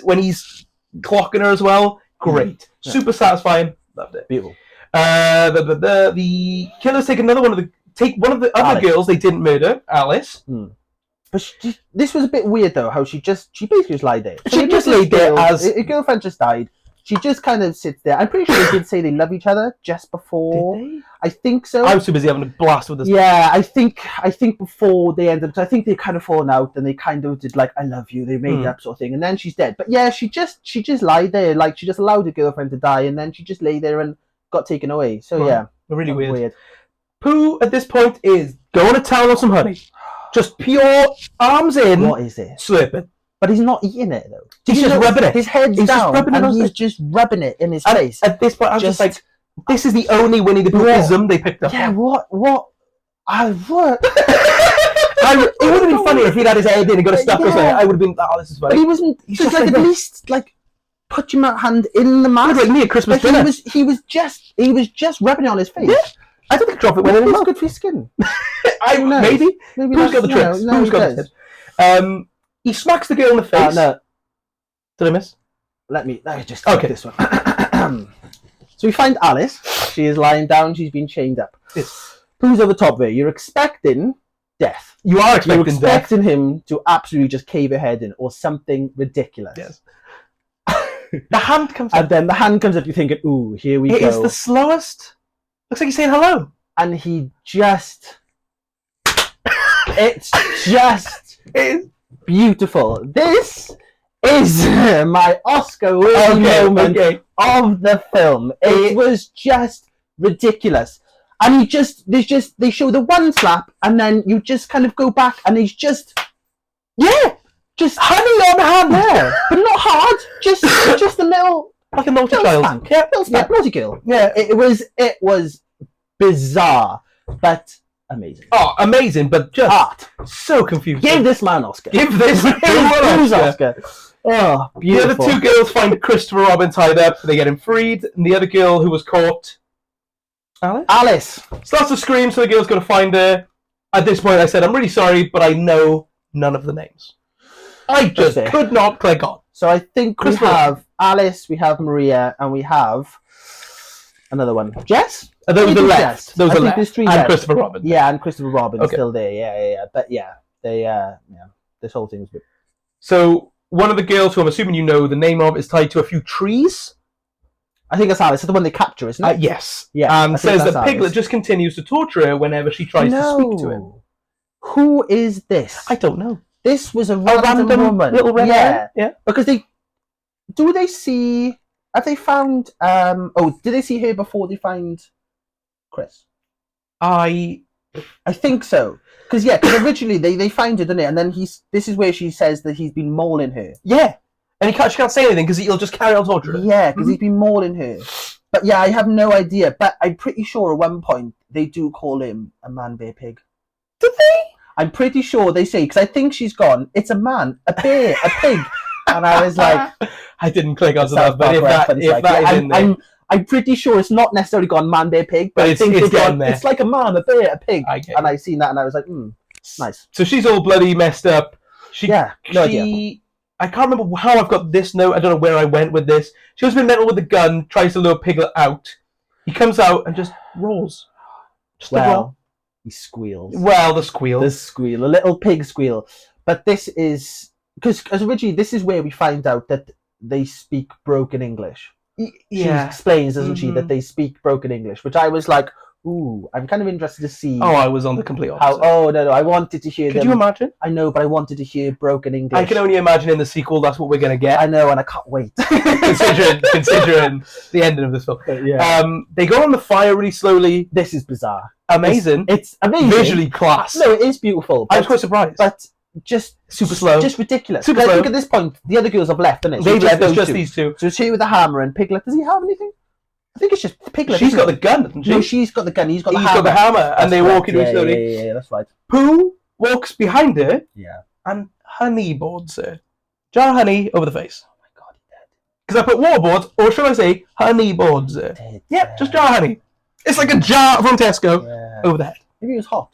S2: clocking her as well. Great, super satisfying. Loved it.
S1: Beautiful.
S2: The killers take one of the other girls they didn't murder, Alice.
S1: But this was a bit weird though. How she basically just lied there.
S2: She just laid there as
S1: a girlfriend just died. She just kind of sits there. I'm pretty sure they did say they love each other just before.
S2: Did they?
S1: I think so.
S2: I was too busy having a blast with this.
S1: Yeah, I think before they ended, I think they kind of fallen out, and they kind of did like "I love you." They made up sort of thing, and then she's dead. But yeah, she just lied there, like she just allowed her girlfriend to die, and then she just lay there and got taken away. So yeah,
S2: really weird. Pooh at this point is going to town on some honey, just pure arms in.
S1: What is it?
S2: Slurping.
S1: But he's not eating it though.
S2: He's just rubbing it.
S1: His head's
S2: He's
S1: down,
S2: just rubbing it
S1: and
S2: on
S1: he's just rubbing it in his face.
S2: At this point, I'm just like, this is the only Winnie the Pooh-ism they picked up.
S1: Yeah,
S2: on.
S1: what? What?
S2: It would have been funnier if he'd had his head in and got a stuck or something. I would have been, oh, this is funny.
S1: But he wasn't. He's just like at least like put your hand in the mask.
S2: Like me at Christmas dinner.
S1: He was just rubbing it on his face.
S2: Yeah. I don't think drop it when it
S1: was good for your skin.
S2: Maybe Pooh's got the tricks. Pooh's got the tips. He smacks the girl in the face.
S1: No.
S2: Did I miss?
S1: Let me just take this one. So we find Alice. She is lying down. She's been chained up.
S2: Yes.
S1: Pooh's over top there. You're expecting death.
S2: You are expecting
S1: him to absolutely just cave her head in or something ridiculous.
S2: Yes. The hand comes up.
S1: And then the hand comes up. You're thinking, ooh, here we go.
S2: It is the slowest. Looks like he's saying hello.
S1: And he just... It's just...
S2: It is
S1: beautiful. This is my Oscar-worthy moment of the film. It was just ridiculous. And they show the one slap, and then you just kind of go back, and he's just honey on the hand there, but not hard, just a little,
S2: like a naughty child,
S1: spank. Little spank, naughty girl.
S2: Yeah,
S1: it was bizarre, but amazing.
S2: Oh, amazing, but just
S1: art.
S2: So confusing.
S1: Give this man Oscar.
S2: Give this man Oscar.
S1: Oh, beautiful.
S2: The other two girls find Christopher Robin tied up. They get him freed, and the other girl who was caught, Alice, starts to scream. So the girl's got to find her. At this point, I said, "I'm really sorry, but I know none of the names. I just could not click on."
S1: So I think we have Alice, we have Maria, and we have another one. Jess?
S2: Those are left.
S1: Those are left. There's three
S2: and Christopher Robin.
S1: Yeah, and Christopher Robin still there. Yeah. But yeah, this whole thing was good.
S2: So one of the girls, who I'm assuming you know the name of, is tied to a few trees.
S1: I think that's Alice. It's the one they capture, isn't it?
S2: Yes.
S1: Yeah.
S2: And says that Piglet just continues to torture her whenever she tries to speak to him.
S1: Who is this?
S2: I don't know.
S1: This was a random woman.
S2: Little red hair? Yeah.
S1: Because have they found, did they see her before they find Chris?
S2: I
S1: think so. Because originally they find her, didn't they? And then this is where she says that he's been mauling her.
S2: Yeah. And she can't say anything because he'll just carry on torturing her.
S1: Yeah, because he's been mauling her. But yeah, I have no idea. But I'm pretty sure at one point they do call him a man, bear, pig.
S2: Did they?
S1: I'm pretty sure they say, because I think she's gone, it's a man, a bear, a pig. And I was like...
S2: I didn't click onto that, but if that is in there...
S1: I'm pretty sure it's not necessarily gone man, bear, pig, but I think it's gone there. It's like a man, a bear, a pig. And I seen that and I was like, nice.
S2: So she's all bloody messed up.
S1: No idea.
S2: I can't remember how I've got this note. I don't know where I went with this. She was been mental with the gun, tries to lure Piglet out. He comes out and just roars.
S1: He squeals.
S2: Well, the squeal.
S1: The squeal. A little pig squeal. But this is because originally this is where we find out that they speak broken English. She explains, doesn't she, that they speak broken English, which I was like, ooh, I'm kind of interested to see.
S2: Oh, I was on the complete opposite.
S1: No, I wanted to hear
S2: Could you imagine?
S1: I know, but I wanted to hear broken English.
S2: I can only imagine in the sequel that's what we're going to get.
S1: I know, and I can't wait.
S2: considering the ending of this film.
S1: Yeah.
S2: They go on the fire really slowly.
S1: This is bizarre.
S2: Amazing.
S1: It's amazing.
S2: Visually class.
S1: No, it is beautiful.
S2: I was quite surprised.
S1: But just
S2: super slow.
S1: Just ridiculous.
S2: Super
S1: I
S2: slow.
S1: think at this point, the other girls have left, haven't they?
S2: They've left, it's just these two.
S1: So it's here with the hammer, and Piglet, does he have anything? I think it's just Piglet.
S2: She's got the gun, hasn't she?
S1: No, she's got the gun, he's got the hammer.
S2: He's got the hammer, and they walk in really slowly.
S1: Yeah, that's right.
S2: Pooh walks behind her,
S1: and
S2: honey boards her. Jar of honey over the face.
S1: Oh my god, he's dead.
S2: Because I put waterboards, or should I say honey boards her. Yep, just jar of honey. It's like a jar from Tesco over the head.
S1: Maybe it was hot.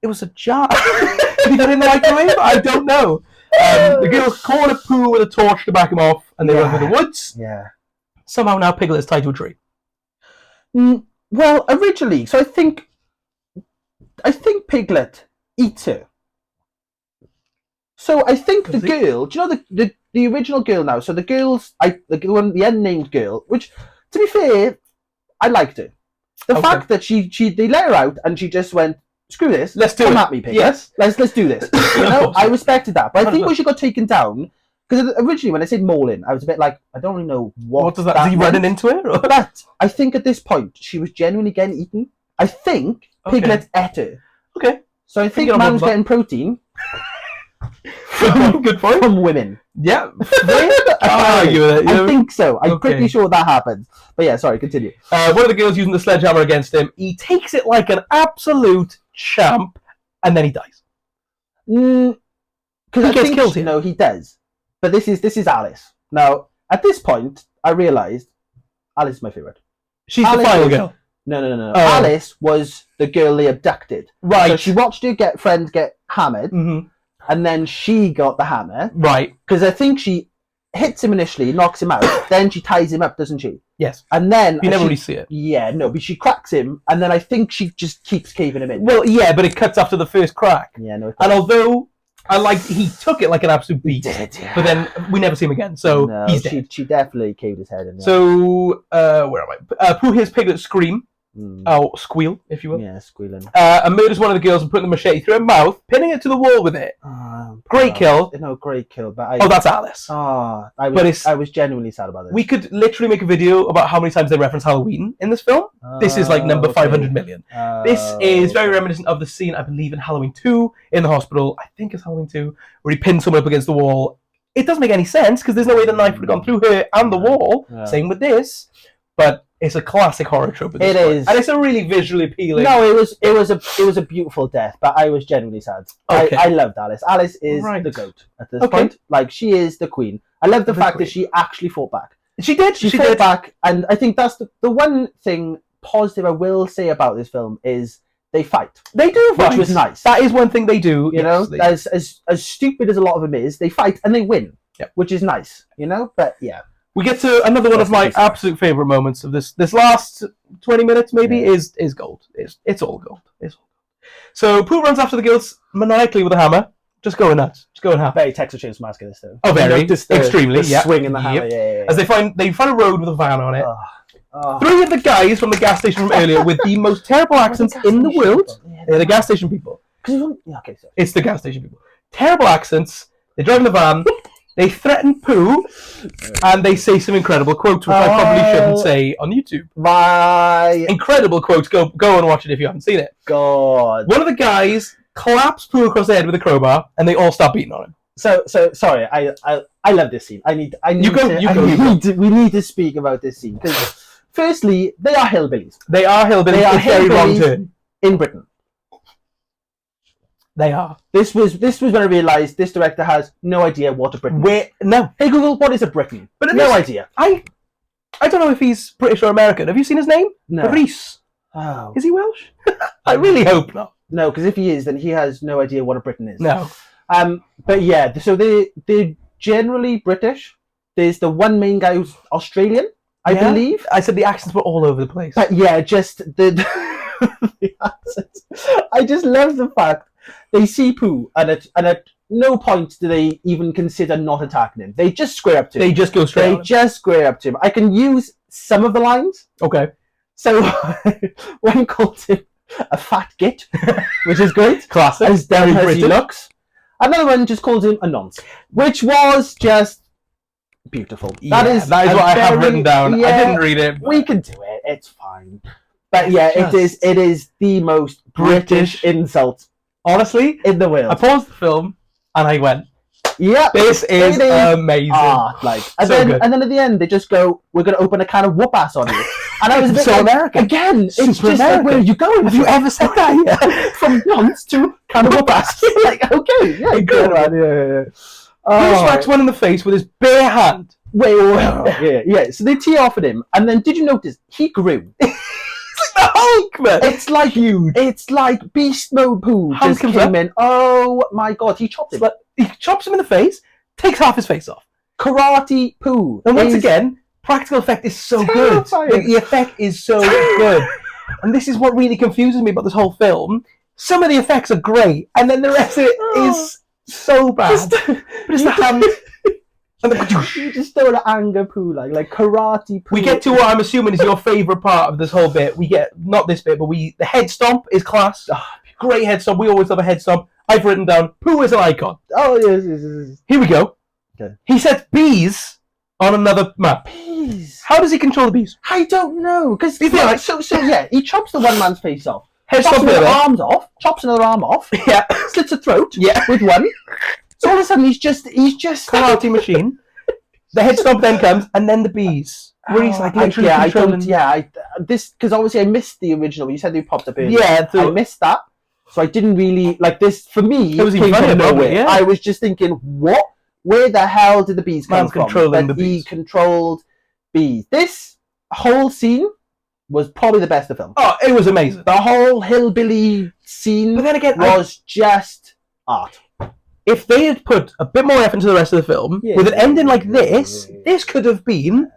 S2: It was a jar. Did he put it in the microwave? I don't know. The girls corner Pooh with a torch to back him off, and they run through the woods.
S1: Yeah.
S2: Somehow now Piglet is tied to a tree.
S1: Well, originally, so I think Piglet eats her. So I think the girl, do you know the original girl now? So the girls, the unnamed girl, which, to be fair, I liked her. The fact that they let her out and she just went, screw this,
S2: let's
S1: come at me, Piglet.
S2: Yes,
S1: let's do this. You know, I respected that, but I think when she got taken down, because originally when I said mauling, I was a bit like, I don't really know what
S2: does that. Is he running into her? Or?
S1: But I think at this point she was genuinely getting eaten. I think Piglet ate her.
S2: Okay.
S1: So I think man's getting protein.
S2: Good point.
S1: From women.
S2: Yeah.
S1: I think so. I'm pretty sure that happens. But yeah, sorry, continue.
S2: One of the girls using the sledgehammer against him, he takes it like an absolute champ, and then he dies.
S1: Because
S2: he gets killed here.
S1: No, he does. But this is Alice. Now, at this point, I realised Alice is my favourite.
S2: She's the final girl.
S1: No. Alice was the girl they abducted.
S2: Right.
S1: So she watched her friend get hammered, and then she got the hammer.
S2: Right.
S1: Because I think she hits him initially, knocks him out, then she ties him up, doesn't she?
S2: Yes.
S1: And then...
S2: You never really see it.
S1: Yeah, no, but she cracks him, and then I think she just keeps caving him in.
S2: Well, yeah, but it cuts after the first crack.
S1: Yeah, no.
S2: And although... he took it like an absolute beast.
S1: He did, yeah.
S2: But then we never see him again, so he's dead.
S1: She definitely caved his head in. Yeah.
S2: So, where am I? Pooh hears Piglet scream. Oh, squeal, if you will.
S1: Yeah, squealing.
S2: And murders one of the girls and putting the machete through her mouth, pinning it to the wall with it. Great kill.
S1: No, great kill. But
S2: that's Alice.
S1: I was genuinely sad about this.
S2: We could literally make a video about how many times they reference Halloween in this film. This is like number 500 million. This is very reminiscent of the scene, I believe, in Halloween 2 in the hospital. I think it's Halloween 2, where he pins someone up against the wall. It doesn't make any sense because there's no way the knife would have gone through her and the wall. Same with this. But it's a classic horror trope.
S1: It is,
S2: and it's a really visually appealing.
S1: No, it was a beautiful death, but I was genuinely sad.
S2: Okay.
S1: I loved Alice. Alice is the goat at this point. Like, she is the queen. I love the fact that she actually fought back.
S2: She did.
S1: She fought back, and I think that's the one thing positive I will say about this film is they fight.
S2: They do fight,
S1: which was nice.
S2: That is one thing they do.
S1: You know, as stupid as a lot of them is, they fight and they win, which is nice. You know, but yeah.
S2: We get to another one of my absolute favourite moments of this last 20 minutes, maybe, is gold. It's all gold. It's all gold. So Pooh runs after the girls maniacally with a hammer, just going nuts, just going half.
S1: Very Texas Chainsaw Massacre this though.
S2: Oh, very, extremely.
S1: Swinging the hammer. Yeah.
S2: As they find a road with a van on it. Three of the guys from the gas station from earlier with the most terrible accents in the world. They're the gas station people. It's the gas station people. Terrible accents. They drive in the van. They threaten Pooh, and they say some incredible quotes, which I probably shouldn't say on YouTube. Incredible quotes. Go and watch it if you haven't seen it.
S1: God.
S2: One of the guys claps Pooh across the head with a crowbar, and they all start beating on him.
S1: So sorry. I love this scene. We need to speak about this scene because, firstly, they are hillbillies.
S2: They are hillbillies. They are very wrong turn
S1: in Britain.
S2: They are.
S1: This was when I realised this director has no idea what a Britain is.
S2: No.
S1: Hey Google, what is a Britain? But no idea.
S2: I don't know if he's British or American. Have you seen his name?
S1: No.
S2: Reese.
S1: Oh.
S2: Is he Welsh? I really hope not.
S1: No, because if he is, then he has no idea what a Britain is.
S2: No.
S1: But yeah, so they're generally British. There's the one main guy who's Australian, I believe.
S2: I said the accents were all over the place.
S1: But yeah, just the accents. I just love the fact they see Pooh and no point do they even consider not attacking him. They just square up to him.
S2: They just go straight.
S1: They
S2: on him.
S1: just square up to him. I can use some of the lines.
S2: Okay.
S1: So one called him a fat git, which is great.
S2: Classic.
S1: As dumb
S2: Very
S1: as
S2: British.
S1: he looks. Another one just calls him a nonce, which was just beautiful. That is
S2: what I have written down.
S1: Yeah,
S2: I didn't read it.
S1: We can do it. It's fine. But yeah, it is the most British insult,
S2: honestly,
S1: in the world.
S2: I paused the film and I went,
S1: yeah,
S2: this is amazing.
S1: Art, and then at the end they just go, we're going to open a can of whoop ass on you. And I was a bit
S2: so
S1: like,
S2: American.
S1: Again, it's
S2: Super
S1: just like,
S2: American.
S1: where are you going?
S2: Have you ever said that?
S1: Yeah. From nonce to can of whoop ass. Like, okay, yeah, good, man. Yeah.
S2: He smacks one in the face with his bare hand.
S1: Wait. Yeah. So they tee off at him, and then did you notice he grew?
S2: It's like the Hulk, man.
S1: It's like huge. It's like Beast Mode Pooh just came in. Oh my god, he chopped him.
S2: But he chops him in the face, takes half his face off.
S1: Karate Pooh.
S2: And once again, practical effect is so good. The effect is so good. And this is what really confuses me about this whole film. Some of the effects are great, and then the rest of it is so bad. But it's the hand. And
S1: you just don't anger Pooh like Karate Pooh.
S2: We get to what I'm assuming is your favourite part of this whole bit. We get, not this bit, but the head stomp is class. Great head stomp. We always love a head stomp. I've written down, Pooh is an icon.
S1: Oh, yes.
S2: Here we go.
S1: Okay.
S2: He sets bees on another map.
S1: Bees?
S2: How does he control the bees?
S1: I don't know. Because he chops the one man's face off.
S2: Head
S1: chops
S2: stomp
S1: another arms off. Chops another arm off.
S2: Yeah.
S1: Slits a throat.
S2: Yeah.
S1: With one. So all of a sudden he's just
S2: karate machine. The head stomp then comes, and then the bees. Where he's like literally controlling.
S1: Because obviously I missed the original. You said they popped up earlier.
S2: Yeah,
S1: I missed that, so I didn't really like this. For me,
S2: it was
S1: came
S2: even
S1: from nowhere.
S2: Yeah.
S1: I was just thinking, what? Where the hell did the bees come from?
S2: Controlling the
S1: bees.
S2: He
S1: controlled bees. This whole scene was probably the best of the film.
S2: Oh, it was amazing.
S1: The whole hillbilly scene,
S2: but then again,
S1: was just art.
S2: If they had put a bit more effort into the rest of the film, with an ending like this, this could have been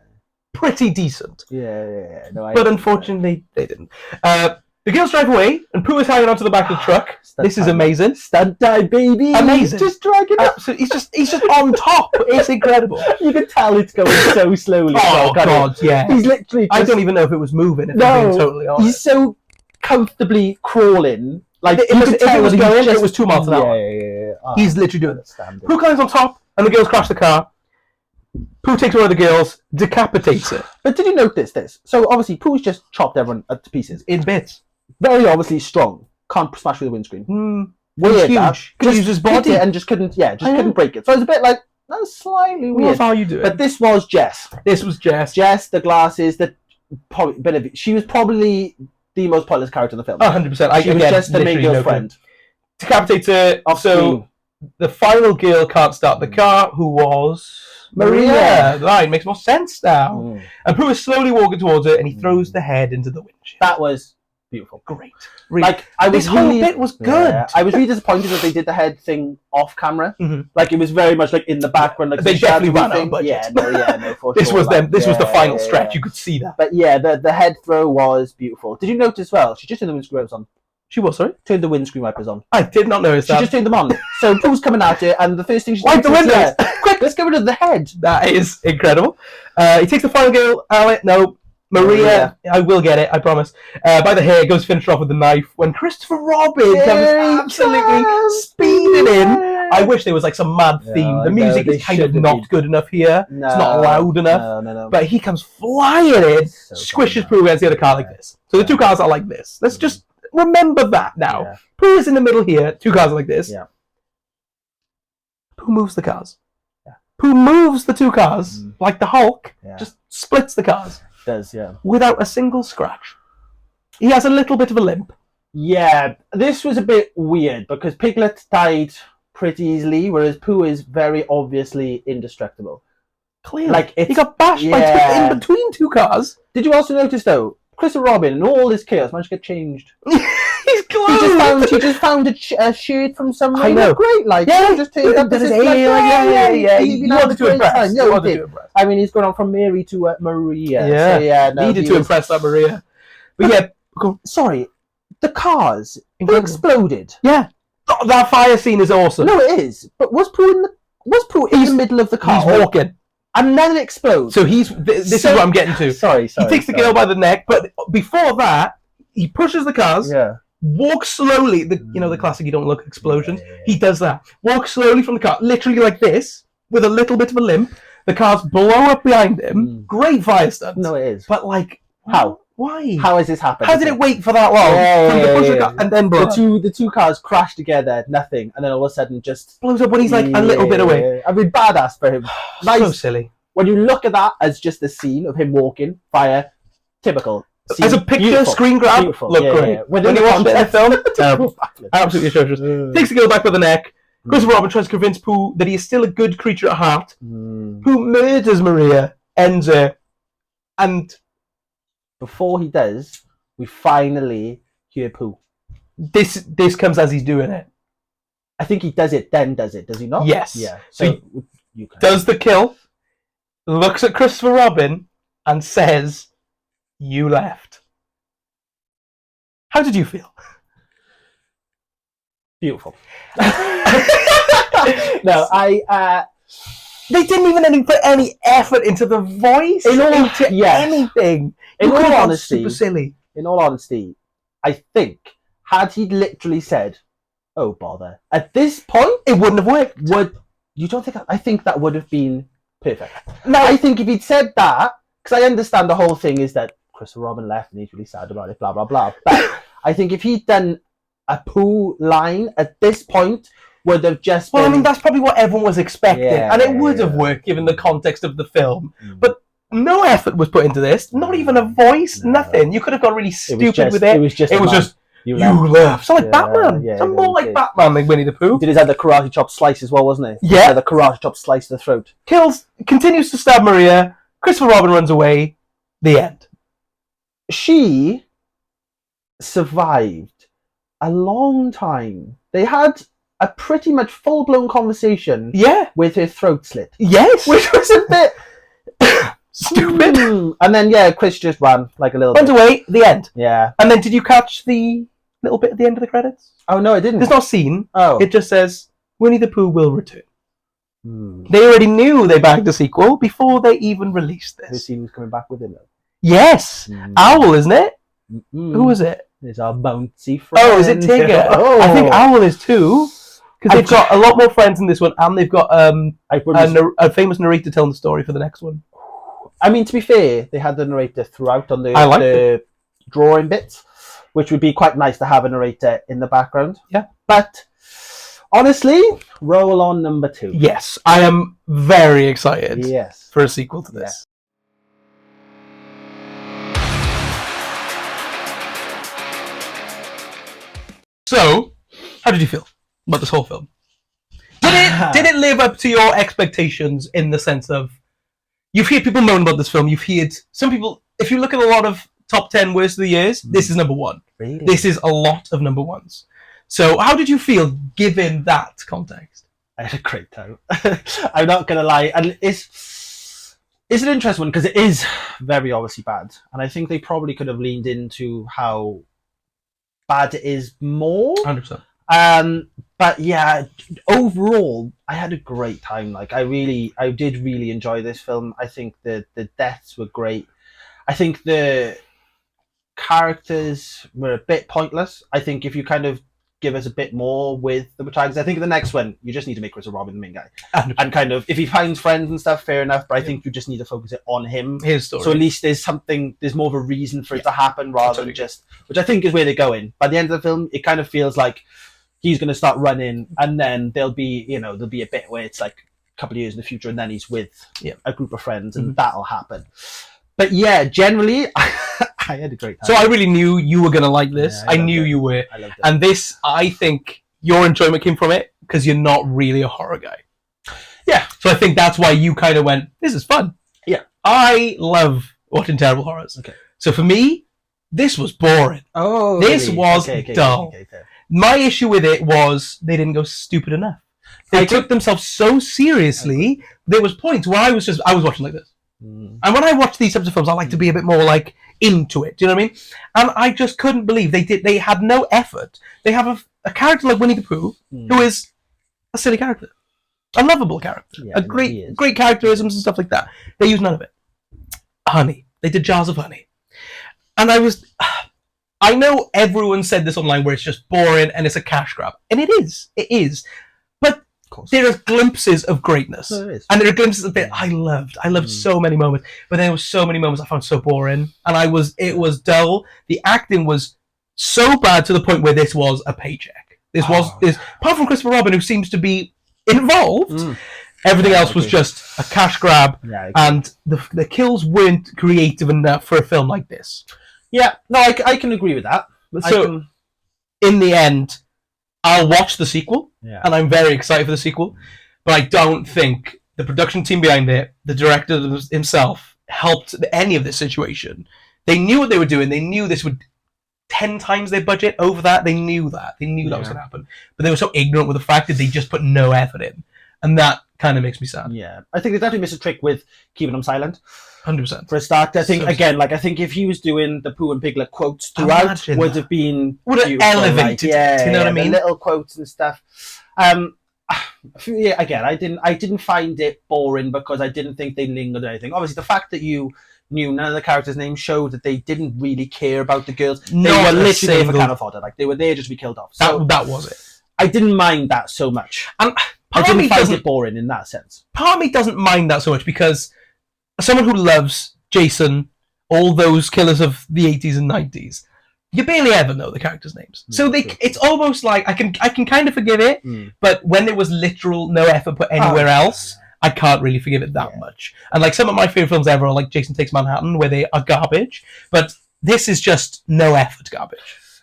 S2: pretty decent.
S1: Yeah. No,
S2: but unfortunately, they didn't. The girls drive away, and Pooh is hanging onto the back of the truck. This is amazing.
S1: Stunt time, baby.
S2: Amazing.
S1: Just dragging it.
S2: Absolutely. He's just on top. It's incredible.
S1: You can tell it's going so slowly.
S2: Oh, God, yeah.
S1: He's literally
S2: I don't even know if it was moving, if I'm being totally honest.
S1: He's so comfortably crawling. Like,
S2: if it was going, it was 2 miles an hour.
S1: Yeah.
S2: He's literally doing it. Pooh climbs on top, and the girls crash the car. Pooh takes one of the girls, decapitates it.
S1: But did you notice this? So obviously Pooh's just chopped everyone to pieces.
S2: In bits.
S1: Very obviously strong. Can't smash through the windscreen.
S2: Weird. Huge.
S1: Could use his body and just couldn't break it. So it's a bit like, that's slightly weird.
S2: That's how you do it.
S1: But this was Jess. Jess, the glasses, she was probably the most pointless character in the film.
S2: 100%.
S1: She was just the main girl's friend.
S2: Decapitates it. So the final girl can't start the car, who was Maria. Right, makes more sense now. And Pooh is slowly walking towards it, and he throws the head into the windshield.
S1: That was beautiful.
S2: Great.
S1: Like,
S2: this whole bit was good.
S1: Yeah. I was really disappointed that they did the head thing off camera. Like, it was very much like in the background. Like,
S2: they definitely ran out of budget.
S1: For
S2: this
S1: sure.
S2: This was the final stretch. You could see that.
S1: But yeah, the head throw was beautiful. Did you notice as well? She just turned the windscreen wipers on.
S2: She was, sorry?
S1: Turned the windscreen wipers on.
S2: I did not notice that.
S1: She just turned them on. So Pooh's coming at it, and the first thing she
S2: wipe the windows.
S1: Quick, let's get rid of the head.
S2: That is incredible. He takes the final girl, Maria. I will get it, I promise. By the hair, goes to finish her off with the knife. When Christopher Robin comes absolutely speeding in. I wish there was like some mad theme. The music is kind of not good enough here. It's not loud enough.
S1: No.
S2: But he comes flying in, squishes Pooh against the other car like this. So the two cars are like this. Let's just remember that now.
S1: Yeah.
S2: Pooh is in the middle here, two cars are like this.
S1: Yeah.
S2: Pooh moves the cars. Yeah. Pooh moves the two cars like the Hulk.
S1: Yeah.
S2: Just splits the cars.
S1: Does, yeah.
S2: Without a single scratch. He has a little bit of a limp.
S1: Yeah, this was a bit weird because Piglet died pretty easily, whereas Pooh is very obviously indestructible.
S2: Clearly.
S1: Like,
S2: he got bashed by in between two cars.
S1: Did you also notice, though, Christopher Robin and all this chaos managed to get changed?
S2: He's clothed.
S1: He just found a shirt from somewhere.
S2: I know.
S1: Great, like, just turned up.
S2: He wanted to impress.
S1: No, he did. I mean, he's gone on from Mary to Maria.
S2: Yeah,
S1: so, yeah, no,
S2: needed to impress that Maria. But yeah,
S1: sorry, the cars exploded.
S2: Yeah. Oh, that fire scene is awesome.
S1: No, it is. But was Pooh in the middle of the car?
S2: He's walking.
S1: And then it explodes.
S2: So this is what I'm getting to.
S1: Sorry.
S2: He takes the girl by the neck, but before that, he pushes the cars, walks slowly. The classic "you don't look" explosion.
S1: Yeah.
S2: He does that. Walks slowly from the car, literally like this, with a little bit of a limp. The cars blow up behind him. Great fire stunt.
S1: No, it is.
S2: But like,
S1: how?
S2: Why?
S1: How has this happened?
S2: How did it wait for that long? From the push of the car and then blow up?
S1: The two cars crash together, nothing, and then all of a sudden just
S2: blows up when he's like a little bit away.
S1: I mean, badass for him. Nice.
S2: So silly.
S1: When you look at that as just the scene of him walking, fire, typical. Scene,
S2: as a picture, screen grab, look great.
S1: Yeah.
S2: When you watch it in the film, terrible. Absolutely atrocious. Takes the girl back by the neck. Christopher Robin tries to convince Pooh that he is still a good creature at heart. Pooh murders Maria, ends her, and
S1: before he does, we finally hear Pooh.
S2: This comes as he's doing it.
S1: I think he does it, then does it, does he not?
S2: Yes.
S1: Yeah.
S2: So he does the kill, looks at Christopher Robin, and says, "You left." How did you feel?
S1: Beautiful. No,
S2: they didn't even put any effort into the voice, anything.
S1: In all honesty,
S2: super silly.
S1: In all honesty, I think had he literally said, "Oh bother," at this point,
S2: it wouldn't have worked.
S1: You don't think? I think that would have been perfect. No, I think if he'd said that, because I understand the whole thing is that Christopher Robin left and he's really sad about it, blah blah blah. But I think if he'd done a Pooh line at this point, would have just been...
S2: Well, I mean, that's probably what everyone was expecting, and it would have worked given the context of the film. But no effort was put into this, not even a voice, nothing. You could have got really stupid with it. It was just you left. So like Batman. So more like Batman than Winnie the Pooh.
S1: Did his other karate chop slice as well, wasn't it?
S2: Yeah.
S1: The karate chop slice to the throat.
S2: Continues to stab Maria. Christopher Robin runs away. The end.
S1: She survived a long time. They had a pretty much full-blown conversation with her throat slit.
S2: Yes.
S1: Which was a bit
S2: stupid.
S1: And then, Chris just ran like a little
S2: Went away, the end.
S1: Yeah.
S2: And then did you catch the little bit at the end of the credits?
S1: Oh, no, I didn't.
S2: There's no scene.
S1: Oh.
S2: It just says, Winnie the Pooh will return. They already knew they bagged a sequel before they even released this.
S1: Who scene was coming back with him, though?
S2: Yes. Owl, isn't it? Who is it?
S1: It's our bouncy friend.
S2: Oh, is it Tigger?
S1: Oh.
S2: I think Owl is too. Because they've got a lot more friends in this one, and they've got a famous narrator telling the story for the next one.
S1: I mean, to be fair, they had the narrator throughout on the drawing bits, which would be quite nice to have a narrator in the background.
S2: Yeah.
S1: But honestly, roll on number 2.
S2: Yes, I am very excited for a sequel to this. So, how did you feel about this whole film? Did it live up to your expectations in the sense of you've heard people moan about this film? You've heard some people. If you look at a lot of top 10 worst of the years, this is number 1.
S1: Really?
S2: This is a lot of number 1s. So, how did you feel given that context?
S1: I had a great time. I'm not gonna lie, and it's an interesting one because it is very obviously bad, and I think they probably could have leaned into how bad it is more.
S2: 100%.
S1: But yeah, overall, I had a great time. Like I did really enjoy this film. I think the deaths were great. I think the characters were a bit pointless. I think if you kind of give us a bit more with the protagonists, I think the next one you just need to make Christopher Robin the main guy, and kind of if he finds friends and stuff, fair enough. But I think you just need to focus it on him,
S2: his story.
S1: So at least there's more of a reason for it to happen rather than just, which I think is where they're going. By the end of the film, it kind of feels like he's going to start running, and then there'll be a bit where it's like a couple of years in the future, and then he's with a group of friends, and that'll happen. But yeah, generally, I had a great time.
S2: So I really knew you were going to like this. I knew you were.
S1: I loved it.
S2: And this, I think, your enjoyment came from it because you're not really a horror guy.
S1: Yeah.
S2: So I think that's why you kind of went, this is fun.
S1: Yeah.
S2: I love watching terrible horrors.
S1: Okay.
S2: So for me, this was boring.
S1: Oh,
S2: this
S1: really?
S2: was dull.
S1: Okay.
S2: My issue with it was they didn't go stupid enough. They took themselves so seriously. There was points where I was watching like this. And when I watch these types of films, I like to be a bit more like into it. Do you know what I mean? And I just couldn't believe they had no effort. They have a character like Winnie the Pooh, who is a silly character, a lovable character,
S1: Yeah,
S2: a great characterisms and stuff like that. They use none of it. Honey. They did jars of honey. And I know everyone said this online where it's just boring and it's a cash grab. And it is. But there are glimpses of greatness.
S1: No, it is.
S2: And there are glimpses of it I loved. I loved so many moments. But there were so many moments I found so boring. And it was dull. The acting was so bad to the point where this was a paycheck. Apart from Christopher Robin, who seems to be involved, everything else was just a cash grab, and the kills weren't creative enough for a film like this.
S1: Yeah, no, I can agree with that.
S2: So, in the end, I'll watch the sequel, and I'm very excited for the sequel, but I don't think the production team behind it, the director himself, helped any of this situation. They knew what they were doing. They knew this would 10 times their budget over that. They knew that. They knew that was going to happen. But they were so ignorant with the fact that they just put no effort in. And that kind of makes me sad.
S1: Yeah. I think they definitely missed a trick with keeping them silent.
S2: 100%.
S1: For a start. I think, I think if he was doing the Pooh and Piglet quotes throughout, would have been
S2: elevated it, you know what I mean?
S1: The little quotes and stuff. Again, I didn't find it boring because I didn't think they lingered or anything. Obviously, the fact that you knew none of the characters' names showed that they didn't really care about the girls. They were literally there for kind of fodder. Like, they were there just to be killed off. So
S2: that was it.
S1: I didn't mind that so much.
S2: And
S1: I didn't find it boring in that sense.
S2: Part of me doesn't mind that so much because someone who loves Jason, all those killers of the 80s and 90s, you barely ever know the characters' names. So it's almost like I can kind of forgive it, but when there was literal no effort put anywhere else, I can't really forgive it that much. And like some of my favorite films ever are like Jason Takes Manhattan, where they are garbage, but this is just no effort garbage.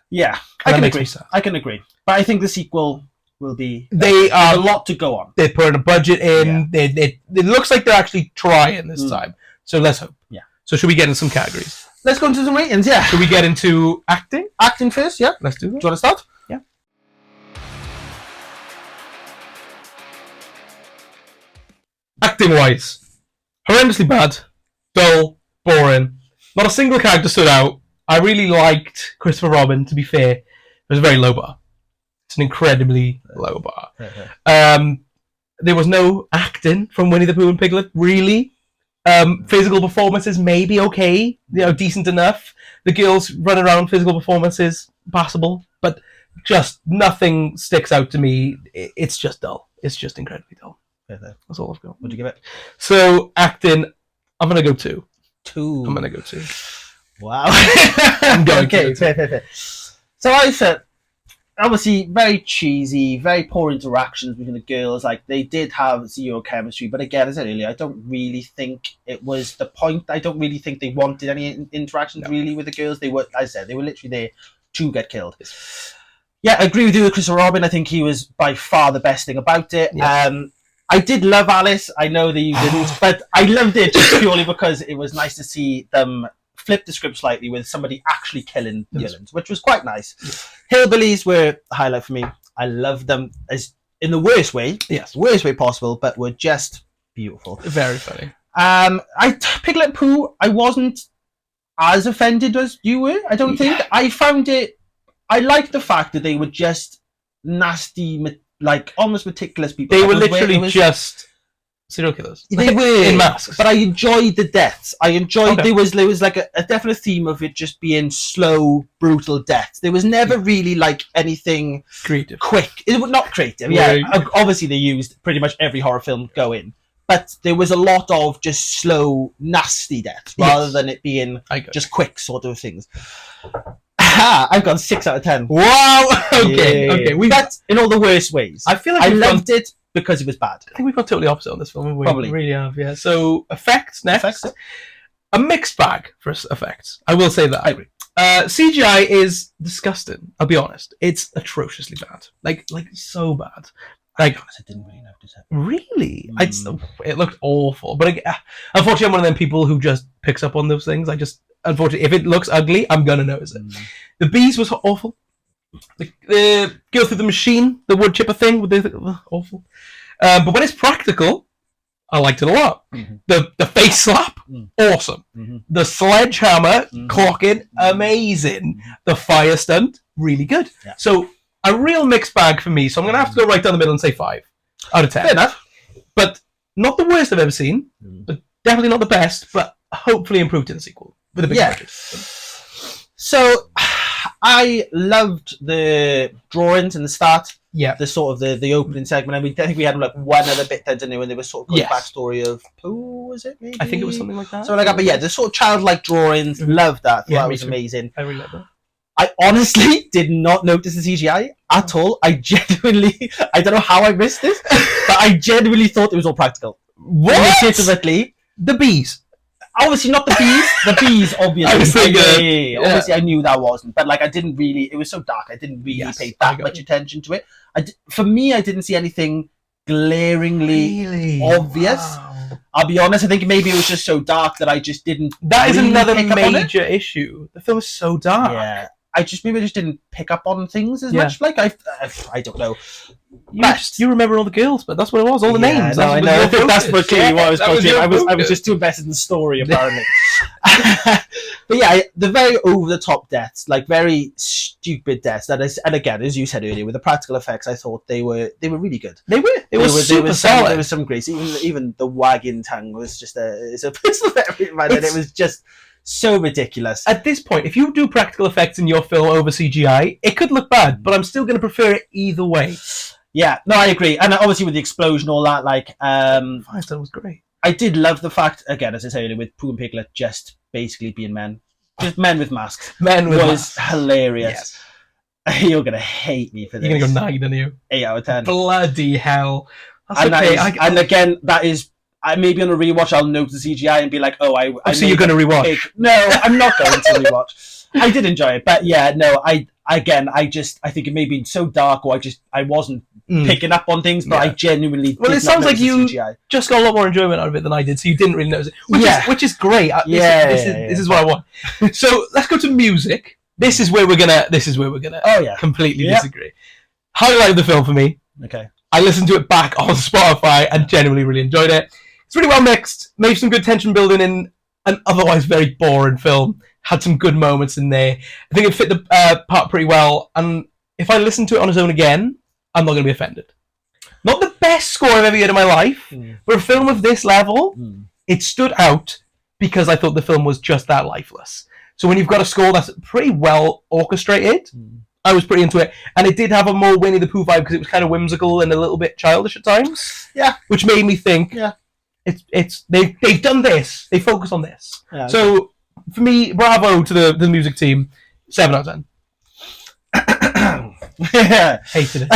S1: Yeah, I can agree. But I think the sequel will be. There's a lot to go on.
S2: They're putting a budget in. Yeah. It looks like they're actually trying this time. So let's hope.
S1: Yeah.
S2: So should we get into some categories?
S1: Let's go into some ratings. Yeah.
S2: Should we get into acting?
S1: Acting first. Yeah.
S2: Let's do that.
S1: Do you want to start?
S2: Yeah. Acting wise, horrendously bad, dull, boring. Not a single character stood out. I really liked Christopher Robin. To be fair, it was a very low bar. It's an incredibly low bar. There was no acting from Winnie the Pooh and Piglet, really. Physical performances, maybe okay, decent enough. The girls run around, physical performances, passable, but just nothing sticks out to me. It's just dull. It's just incredibly dull. That's all I've got.
S1: What'd you give it?
S2: So, acting, I'm going to go 2.
S1: 2.
S2: I'm going to go 2.
S1: Wow.
S2: I'm going
S1: okay, fair. So I said, obviously, very cheesy, very poor interactions between the girls. Like, they did have zero chemistry, but again, as I said earlier, I don't really think it was the point. I don't really think they wanted any interactions really with the girls. They were, as I said, they were literally there to get killed. Yeah, I agree with you with Christopher Robin. I think he was by far the best thing about it. Yes. I did love Alice. I know that you didn't, but I loved it just purely because it was nice to see them flip the script slightly with somebody actually killing the villains, which was quite nice. Hillbillies were a highlight for me. I loved them as in the worst way, worst way possible, but were just beautiful.
S2: Very funny.
S1: Piglet and Pooh, I wasn't as offended as you were. I don't think. I found it. I liked the fact that they were just nasty, like almost meticulous people.
S2: They were literally just serial killers.
S1: They were
S2: in masks,
S1: but I enjoyed the deaths. I enjoyed there was like a definite theme of it just being slow, brutal deaths. There was never really like anything
S2: creative,
S1: quick. It was not creative. Yeah, obviously they used pretty much every horror film going, but there was a lot of just slow, nasty deaths rather than it being just quick sort of things. I've got 6 out of 10.
S2: Wow. Okay.
S1: But in all the worst ways.
S2: I feel like
S1: I loved it because it was bad.
S2: I think we've got totally opposite on this film.
S1: Probably.
S2: We really have, yeah. So, effects next.
S1: Effects.
S2: A mixed bag for effects. I will say that.
S1: I agree.
S2: CGI is disgusting, I'll be honest. It's atrociously bad. Like so bad. Like,
S1: I didn't really notice it.
S2: Really? It looked awful. But unfortunately, I'm one of them people who just picks up on those things. Unfortunately, if it looks ugly, I'm going to notice it. The bees was awful. The go through the machine, the wood chipper thing, awful. But when it's practical, I liked it a lot. The face slap, awesome. The sledgehammer, clocking, amazing. The fire stunt, really good. So a real mixed bag for me. So I'm going to have to go right down the middle and say 5 out of 10.
S1: Fair enough.
S2: But not the worst I've ever seen, but definitely not the best, but hopefully improved in the sequel with a big budget.
S1: So I loved the drawings in the start.
S2: Yeah.
S1: The sort of the opening segment. I mean, I think we had like one other bit there, didn't we, when they were sort of got the backstory of Pooh, was it maybe?
S2: I think it was something like that.
S1: So like that, but yeah, the sort of childlike drawings, loved that.
S2: Yeah,
S1: That was amazing.
S2: I really love that.
S1: I honestly did not notice the CGI at all. I genuinely, I don't know how I missed this, but I genuinely thought it was all practical.
S2: What?
S1: Legitimately.
S2: The bees.
S1: Obviously not the bees. The bees, obviously.
S2: I was thinking,
S1: Obviously, I knew that wasn't. But like, I didn't really. It was so dark. I didn't really pay that much attention to it. For me, I didn't see anything glaringly obvious.
S2: Wow.
S1: I'll be honest. I think maybe it was just so dark that I just didn't.
S2: That is
S1: really
S2: another
S1: pick up on it.
S2: major issue. The film is so dark.
S1: Yeah. I just didn't pick up on things as much. Like I don't know.
S2: You remember all the girls, but that's what it was. All the names.
S1: No, I know. I think that's what clearly what I was concentrating. I was just too invested in the story, apparently. But yeah, the very over the top deaths, like very stupid deaths. That is, and again, as you said earlier, with the practical effects, I thought they were really good.
S2: They were. It was super solid.
S1: There was some grace. Even the wagging tongue was just it's a very man, and it was just so ridiculous.
S2: At this point, if you do practical effects in your film over CGI, it could look bad, but I'm still going to prefer it either way.
S1: Yeah, no, I agree. And obviously with the explosion, all that, like...
S2: Firestone was great.
S1: I did love the fact, again, as I said earlier, with Pooh and Piglet just basically being men. Just men with masks.
S2: Men with
S1: masks. Was hilarious. Yes. You're going to hate me for this.
S2: You're going to go 9, aren't you?
S1: 8 out of 10.
S2: Bloody hell. That's
S1: and
S2: okay.
S1: And again, that is... maybe on a rewatch, I'll note the CGI and be like, "Oh,
S2: so you're going to rewatch?"
S1: No, I'm not going to rewatch. I did enjoy it, but yeah, no. I think it may be so dark, or I wasn't picking up on things, but I genuinely.
S2: Well, it sounds like you just got a lot more enjoyment out of it than I did, so you didn't really notice it, which is great. This is what I want. So let's go to music. This is where we're gonna. Completely disagree. Highlight of the film for me.
S1: Okay.
S2: I listened to it back on Spotify and genuinely really enjoyed it. It's really well mixed, made some good tension building in an otherwise very boring film. Had some good moments in there. I think it fit the part pretty well, and if I listen to it on its own again, I'm not going to be offended. Not the best score I've ever heard in my life, but a film of this level, it stood out because I thought the film was just that lifeless. So when you've got a score that's pretty well orchestrated, I was pretty into it, and it did have a more Winnie the Pooh vibe because it was kind of whimsical and a little bit childish at times.
S1: Yeah,
S2: which made me think, they've done this. They focus on this.
S1: Yeah,
S2: so for me, bravo to the music team. 7 out of 10. Hated it.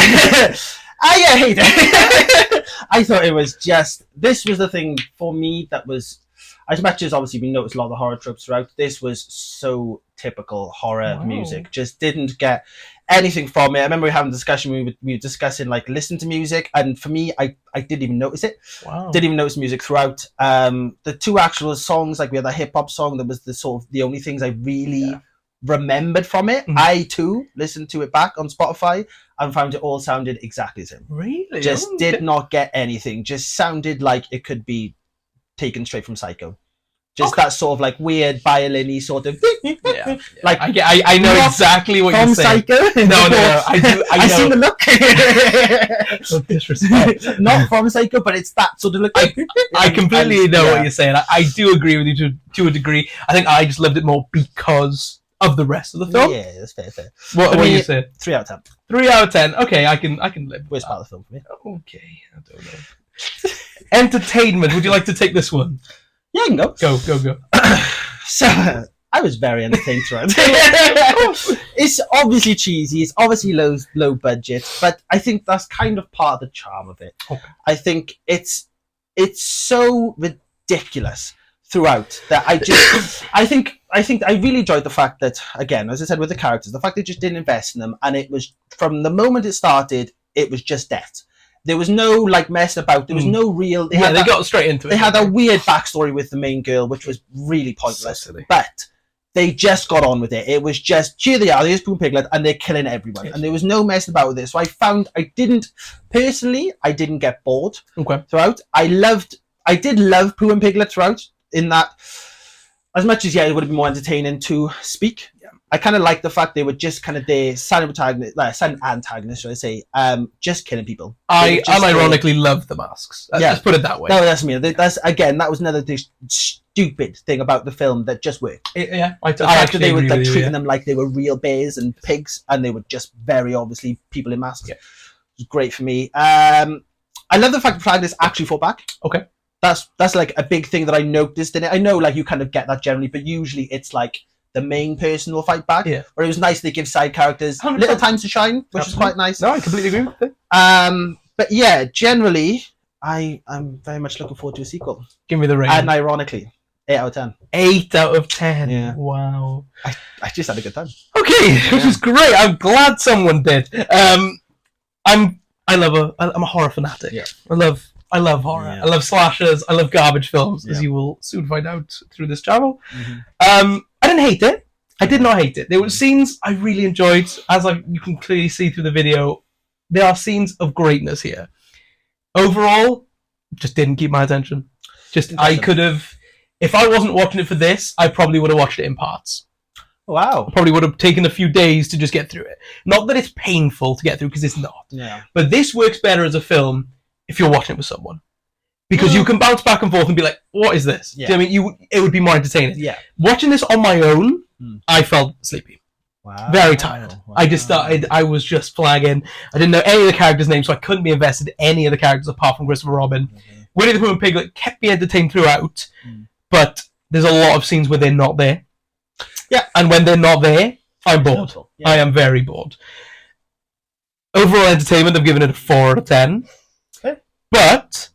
S1: I hated it. I thought it was just. This was the thing for me that was. As much as obviously we noticed a lot of the horror tropes throughout, this was so typical horror music. Just didn't get anything from it. I remember we were having a discussion, we were discussing like listen to music, and for me, I didn't even notice it.
S2: Wow.
S1: Didn't even notice music throughout. The two actual songs, like we had a hip hop song that was the only things I really remembered from it. I too listened to it back on Spotify and found it all sounded exactly the same.
S2: Really?
S1: Just did not get anything. Just sounded like it could be taken straight from Psycho. Just that sort of like weird violin-y sort of like
S2: I know exactly what you're saying.
S1: From Psycho?
S2: No, I do. I know.
S1: seen the look.
S2: No disrespect.
S1: Not from Psycho, but it's that sort of look.
S2: I completely know what you're saying. I do agree with you to a degree. I think I just loved it more because of the rest of the film.
S1: Yeah, that's fair.
S2: What do you say?
S1: 3 out of 10.
S2: 3 out of 10. Okay, I can live.
S1: Worst part of the film for me.
S2: Okay, I don't know. Entertainment. Would you like to take this one?
S1: Yeah, I can go.
S2: Go.
S1: So, I was very entertained throughout. It's obviously cheesy. It's obviously low budget, but I think that's kind of part of the charm of it. Okay. I think it's so ridiculous throughout that I think I really enjoyed the fact that, again, as I said with the characters, the fact they just didn't invest in them, and it was from the moment it started, it was just death. There was no like messing about. There was no real. They
S2: got straight into it.
S1: They had a weird backstory with the main girl, which was really pointless. So but they just got on with it. It was just here they are. There's Pooh and Piglet, and they're killing everyone. Yes. And there was no messing about with it. So I found I didn't get bored throughout. I did love Pooh and Piglet throughout. In that, as much as it would have been more entertaining to speak. I kind of like the fact they were just kind of the silent antagonist, should I say, just killing people.
S2: I unironically love the masks. Let's put it that way.
S1: No, that's me. That was another stupid thing about the film that just worked.
S2: The fact
S1: that they were like treating them like they were real bears and pigs, and they were just very obviously people in masks. Yeah. It was great for me. I love the fact the protagonists actually fought back.
S2: Okay.
S1: That's like a big thing that I noticed in it. I know like you kind of get that generally, but usually it's like the main person will fight back. Yeah. Where it was nice they give side characters 100%. Little time to shine, which is quite nice.
S2: No, I completely agree with it.
S1: But yeah, generally, I'm very much looking forward to a sequel.
S2: Give me the rating.
S1: And ironically, 8 out of 10.
S2: 8 out of 10.
S1: Yeah.
S2: Wow.
S1: I just had a good time.
S2: Okay, which is great. I'm glad someone did. I'm a horror fanatic. Yeah. I love horror. Yeah. I love slashers. I love garbage films, as you will soon find out through this channel. Mm-hmm. I didn't hate it. I did not hate it. There were scenes I really enjoyed. As you can clearly see through the video, there are scenes of greatness here. Overall, just didn't keep my attention. I could have, if I wasn't watching it for this, I probably would have watched it in parts.
S1: Wow.
S2: I probably would have taken a few days to just get through it. Not that it's painful to get through, because it's not.
S1: Yeah.
S2: But this works better as a film if you're watching it with someone. Because you can bounce back and forth and be like, what is this? Yeah. Do you know what I mean? It would be more entertaining.
S1: Yeah.
S2: Watching this on my own, I felt sleepy.
S1: Wow.
S2: Very tired. Wow. I was just flagging. I didn't know any of the characters' names, so I couldn't be invested in any of the characters apart from Christopher Robin. Mm-hmm. Winnie the Pooh and Piglet kept me entertained throughout, but there's a lot of scenes where they're not there.
S1: Yeah.
S2: And when they're not there, I'm bored. Yeah. I am very bored. Overall entertainment, I'm giving it a 4 out of 10. Okay. But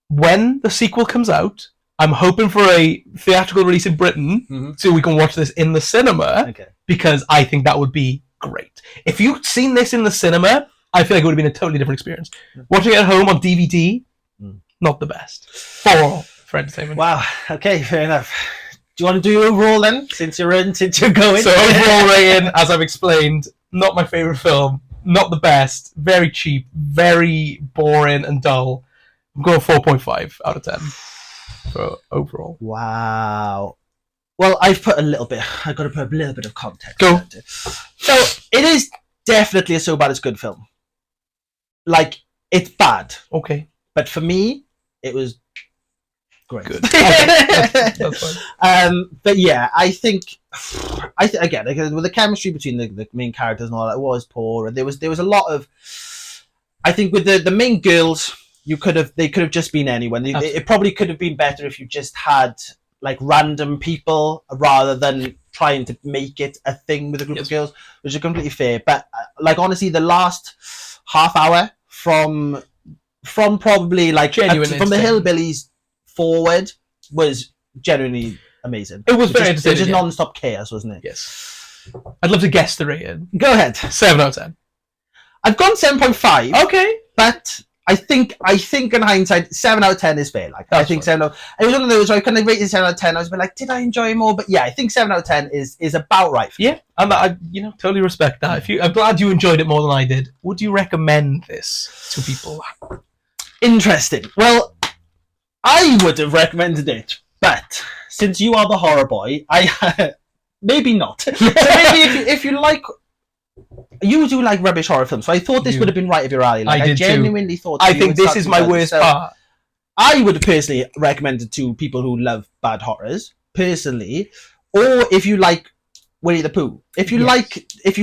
S2: when the sequel comes out, I'm hoping for a theatrical release in Britain so we can watch this in the cinema, because I think that would be great. If you'd seen this in the cinema, I feel like it would have been a totally different experience. Watching it at home on DVD, not the best. 4 for entertainment.
S1: Wow. Okay, fair enough. Do you want to do overall then, since you're going? So
S2: overall rating, as I've explained, not my favourite film, not the best, very cheap, very boring and dull. I'm going 4.5 out of 10 for overall.
S1: Wow. Well, I've got to put a little bit of context.
S2: Go.
S1: So, it is definitely a so bad it's good film. Like, it's bad.
S2: Okay.
S1: But for me, it was great.
S2: Good. That's fine.
S1: But yeah, I think again, with the chemistry between the main characters and all that was poor, and there was a lot of, I think with the main girls, they could have just been anyone. It probably could have been better if you just had like random people rather than trying to make it a thing with a group of girls, which is completely fair. But like honestly, the last half hour from probably like from the Hillbillies forward was genuinely amazing.
S2: It was very entertaining.
S1: It was just non-stop chaos, wasn't it?
S2: Yes. I'd love to guess the rating.
S1: Go ahead.
S2: 7 out of 10.
S1: I've gone 7.5.
S2: Okay.
S1: But I think in hindsight, 7 out of 10 is fair. Like I think 7 out. It was one of those where I kind of rated 7 out of 10. I was like, did I enjoy it more? But yeah, I think 7 out of 10 is about right.
S2: Yeah, and I totally respect that. I'm glad you enjoyed it more than I did. Would you recommend this to people?
S1: Interesting. Well, I would have recommended it, but since you are the horror boy, I maybe not. So maybe if you like. You do like rubbish horror films, so I thought this would have been right up your alley. Like, I genuinely thought.
S2: I think this is my worst part.
S1: I would personally recommend it to people who love bad horrors, personally, or if you like Winnie the Pooh. If you like, if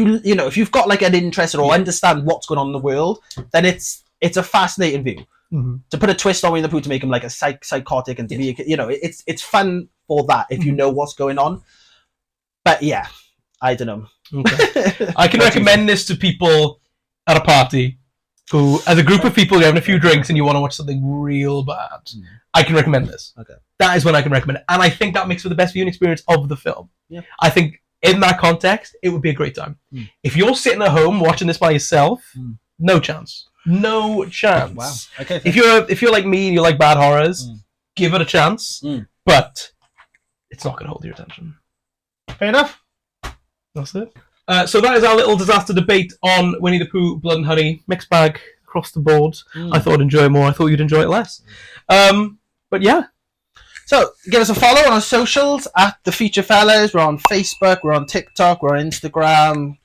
S1: you've got like an interest or understand what's going on in the world, then it's a fascinating view. Mm-hmm. To put a twist on Winnie the Pooh to make him like a psychotic and to be, it's fun for that if you know what's going on. But yeah, I don't know.
S2: Okay. I can recommend this to people at a party who, as a group of people, you're having a few drinks and you want to watch something real bad. I can recommend this.
S1: Okay.
S2: That is when I can recommend it. And I think that makes for the best viewing experience of the film.
S1: Yeah.
S2: I think in that context, it would be a great time. If you're sitting at home watching this by yourself, no chance. No chance.
S1: Wow. Okay.
S2: If you're like me and you like bad horrors, give it a chance. But it's not going to hold your attention.
S1: Fair enough.
S2: That's it. So that is our little disaster debate on Winnie the Pooh, Blood and Honey. Mixed bag across the board. I thought I'd enjoy it more. I thought you'd enjoy it less. But yeah.
S1: So give us a follow on our socials at The Feature Fellas. We're on Facebook, we're on TikTok, we're on Instagram.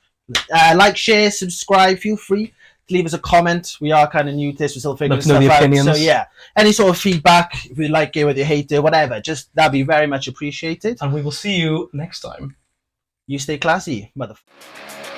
S1: Like, share, subscribe. Feel free to leave us a comment. We are kind of new to this. We're still figuring
S2: Let us know
S1: stuff
S2: the
S1: out.
S2: opinions.
S1: So yeah, any sort of feedback, if you like it, whether you hate it, whatever, just that'd be very much appreciated.
S2: And we will see you next time.
S1: You stay classy, motherfucker.